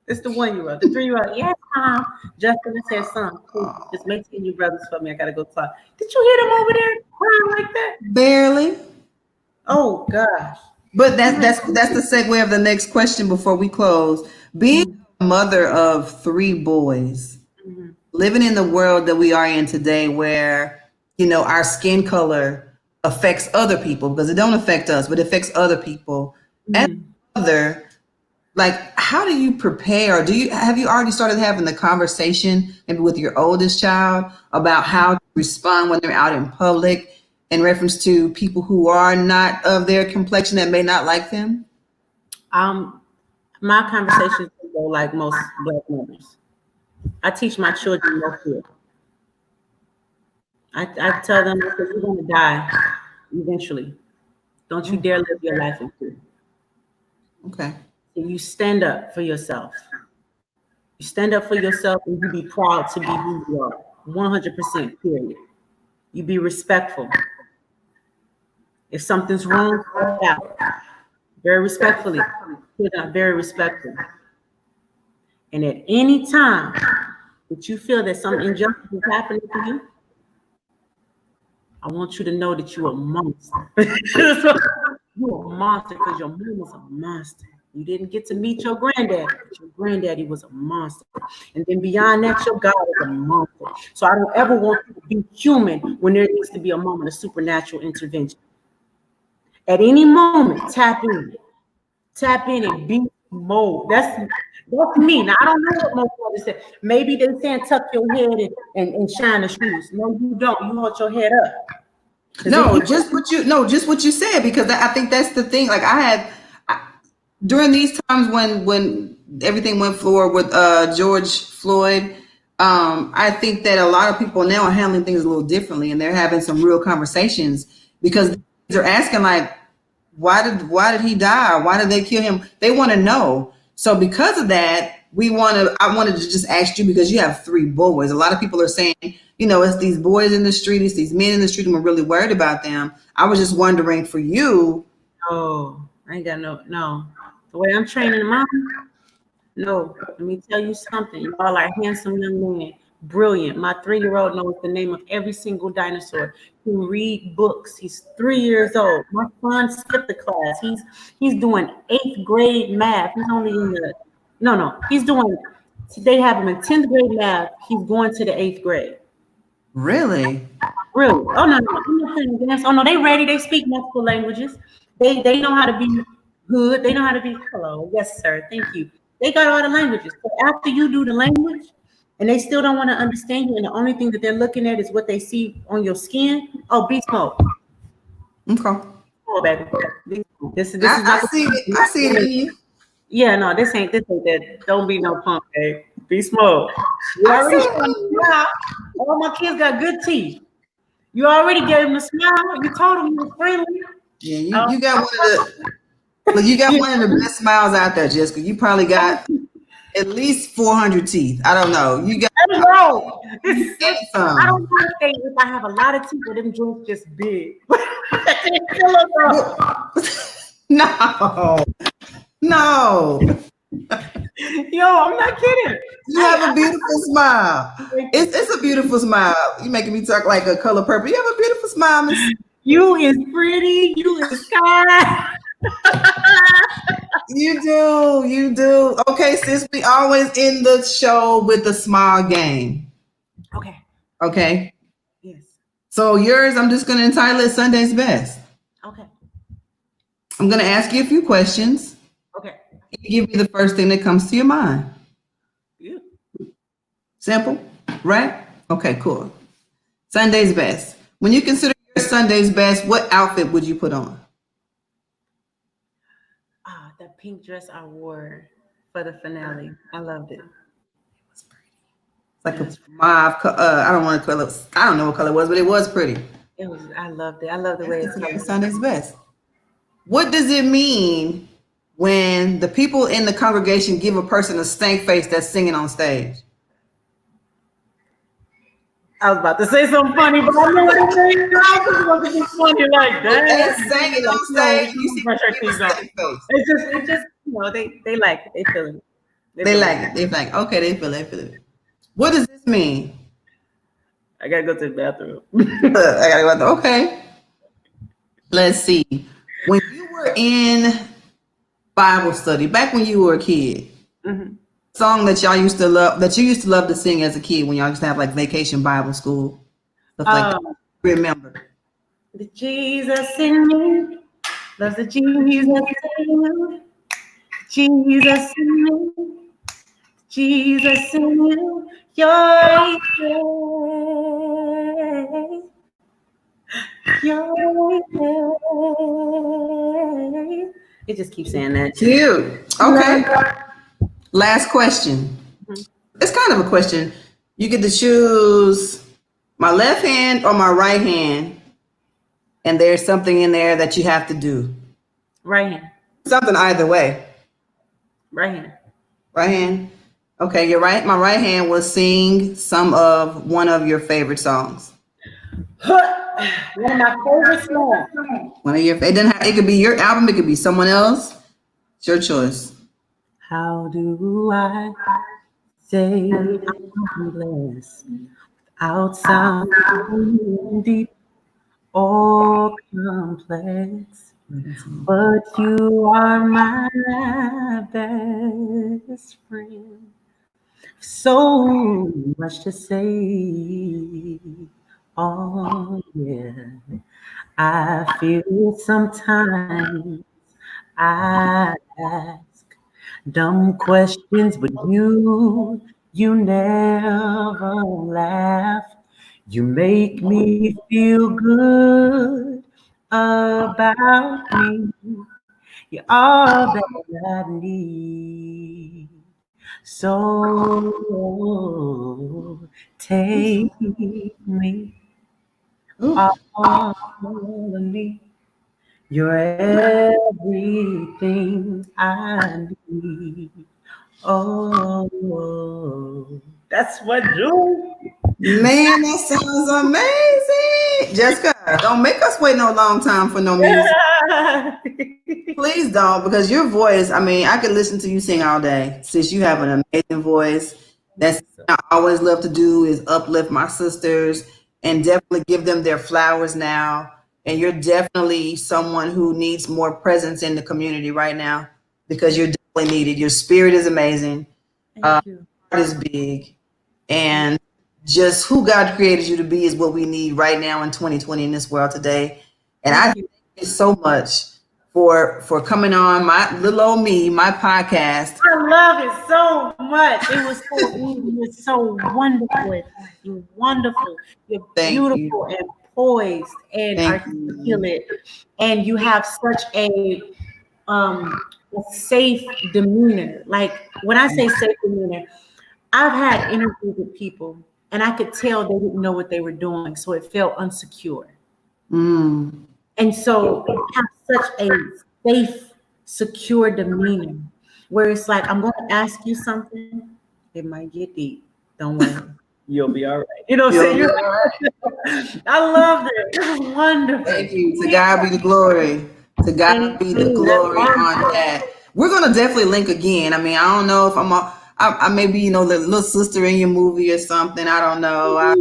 it's the 1-year-old. The 3-year-old, yes, mom. Justin, I said, son, please, just maintain your brothers for me. I got to go talk. Did you hear them over there crying like that? barely. Oh, gosh. But that's the segue of the next question before we close. Being a mother of 3 boys, Mhm. living in the world that we are in today where our skin color affects other people because it don't affect us but it affects other people as Mhm. a mother, like how do you prepare, or have you already started having the conversation maybe with your oldest child about how to respond when they're out in public in reference to people who are not of their complexion that may not like them? Um, my conversations go like most black mothers. I teach my children no fear. I tell them, I said, you're going to die eventually. Don't you dare live your life in fear. Okay. So you stand up for yourself. You stand up for yourself and you be proud to be who you are. 100%, period. You be respectful. If something's wrong, call it out. Very respectfully. Put it out very respectful. And at any time that you feel that some injustice is happening to you, I want you to know that you're a monster. You're a monster because your mom was a monster. You didn't get to meet your granddaddy, but your granddaddy was a monster. And then beyond that, your God is a monster. So I don't ever want you to be human when there needs to be a moment of supernatural intervention. At any moment, tap in and be mode. That's me. Now I don't know what most others say. Maybe they saying tuck your head and shine the shoes. No, you don't. You hold your head up. Because if you Just what you said, because I think that's the thing. Like during these times when everything went forward with George Floyd, I think that a lot of people now are handling things a little differently, and they're having some real conversations because they're asking like, why did he die? Why did they kill him? They want to know. So because of that, I wanted to just ask you because you have 3 boys. A lot of people are saying, it's these boys in the street, it's these men in the street, and we're really worried about them. I was just wondering for you. oh, I ain't got no. The way I'm training them up, no. Let me tell you something. Y'all are handsome young men, brilliant. My 3-year-old knows the name of every single dinosaur. He can read books. He's 3 years old. My son skipped the class. He's doing 8th grade math. He's only in the no. He's doing. They have him in 10th grade math. He's going to the 8th grade. Really? Really? Oh no. I'm not playing games. Oh no, they ready. They speak multiple languages. They know how to be good. They know how to be hello. Yes, sir. Thank you. They got all the languages. So after you do the language, and they still don't want to understand you, and the only thing that they're looking at is what they see on your skin. Oh, beast mode. Okay. Oh, baby. This is I not. see it. I see it in you. Yeah, no, this ain't that. Don't be no punk, babe. Beast mode. You I already see it showing in a you. smile. All my kids got good teeth. You already gave him a smile. You told him you were friendly. Yeah, Oh, you got one of the best smiles out there, Jessica. You probably got at least 400 teeth. I don't know. there you go. You got I don't some. know if I have a lot of teeth or them joints just big. Little girl. No, no. Yo, I'm not kidding. You have a beautiful smile. It's a beautiful smile. You making me talk like a color purple. You have a beautiful smile, Miss. You is pretty. You is kind. You do. You do. Okay, sis, we always end the show with the smile game. Okay. Okay. Yes. So yours, I'm just gonna entitle it Sunday's Best. Okay. I'm gonna ask you a few questions. Okay. You give me the first thing that comes to your mind. You. Simple, right? Okay, cool. Sunday's best. When you consider your Sunday's best, what outfit would you put on? That pink dress I wore for the finale. I loved it. It's like It a was. mauve. I don't want to color. I don't know what color it was, but it was pretty. It was. I loved it. I love the That's way it's considered colored. Sunday's best. What does it mean when the people in the congregation give a person a stank face that's singing on stage? I was about to say something funny, but I know what I'm saying. I was going to be funny like They that. singing Like, on no, stage, we and you don't see brush our them give a teeth off. stank face. It just, they like it. They feeling it. They They feeling like it. it. They like, okay, they feel it. They feel it. What does this mean? I gotta go to the bathroom. I gotta go. Okay, let's see. When you were in Bible study, back when you were a kid, Mhm. song that you used to love to sing as a kid when y'all used to have like vacation Bible school, stuff like that. Um, Remember. the Jesus in me loves the Jesus in you. Jesus in me, Jesus in you. You're It just keeps saying that. Cute. Okay. Last question. Mhm. It's kind of a question. You get to choose my left hand or my right hand, and there's something in there that you have to do. Right hand, Something either way. right hand. Right hand. Okay, you're right. My right hand will sing one of your favorite songs. One of my favorite songs. One of your. It doesn't have. It could be your album. It could be someone else. It's your choice. How do I say I'm blessed outside deep or complex? But you are my best friend. So much to say. Oh, yeah. I feel sometimes I ask dumb questions, but you never laugh. You make me feel good about me. You're all that I need. So take me, Ooh. all of me. You're everything I need. Oh, that's what joy. Man, that sounds amazing. Jessica, don't make us wait no long time for no music. Yeah. Please don't, because your voice, I mean, I could listen to you sing all day since you have an amazing voice. That's what I always love to do is uplift my sisters and definitely give them their flowers now. And you're definitely someone who needs more presence in the community right now because you're definitely needed. Your spirit is amazing. Thank you. Heart is big. And just who God created you to be is what we need right now in 2020 in this world today. And I Thank thank you. you so much for coming on my little old me, my podcast. I love it so much. It was so easy. You're so wonderful. You're wonderful. You're Thank you. beautiful and poised and Thank you. articulate. And you have such a safe demeanor. Like when I say safe demeanor, I've had interviews with people and I could tell they didn't know what they were doing. So it felt unsecure. Mm. And so you have such a safe, secure demeanor where it's like, I'm going to ask you something. It might get deep. Don't worry. You'll be all right. You know what I'm You'll saying? be all right. I loved it. It was wonderful. Thank you. To God be the glory. To God Thank be the you. That's glory on awesome. that. We're gonna definitely link again. I mean, I don't know if I may be, the little sister in your movie or something. I don't know.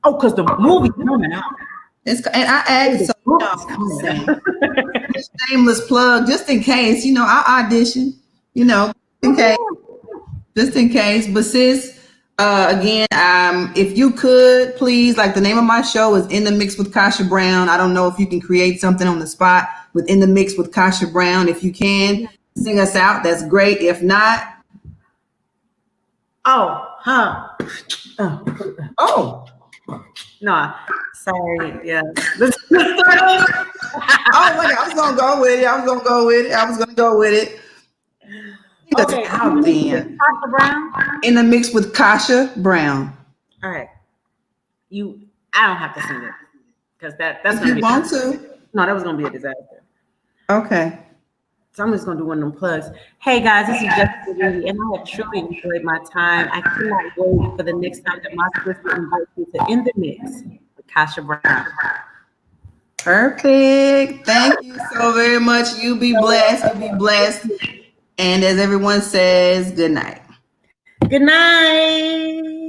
Oh, because the movie's coming out. And I Oh, asked, the so book is coming saying, out. shameless plug, just in case, I'll audition, in case, just in case. But sis, again, if you could please, like the name of my show is In the Mix with Kasha Brown. I don't know if you can create something on the spot with In the Mix with Kasha Brown. If you can sing us out, that's great. If not, Oh, huh. Oh, oh, no, sorry. Yeah. oh my God, I was gonna go with it. I was gonna go with it. I was gonna go with it. Sing us Okay. out then. Pastor Brown. In the Mix with Kasha Brown. All right. I don't have to sing it because that's If gonna you be want to. no, that was gonna be a disaster. Okay. So I'm just gonna do one of them plugs. Hey guys, this is Jessica Reedy, and I have truly enjoyed my time. I cannot wait for the next time that my sister invites me to In the Mix with Kasha Brown. Perfect. Thank you so very much. You be blessed. You be blessed. And as everyone says, good night. Good night.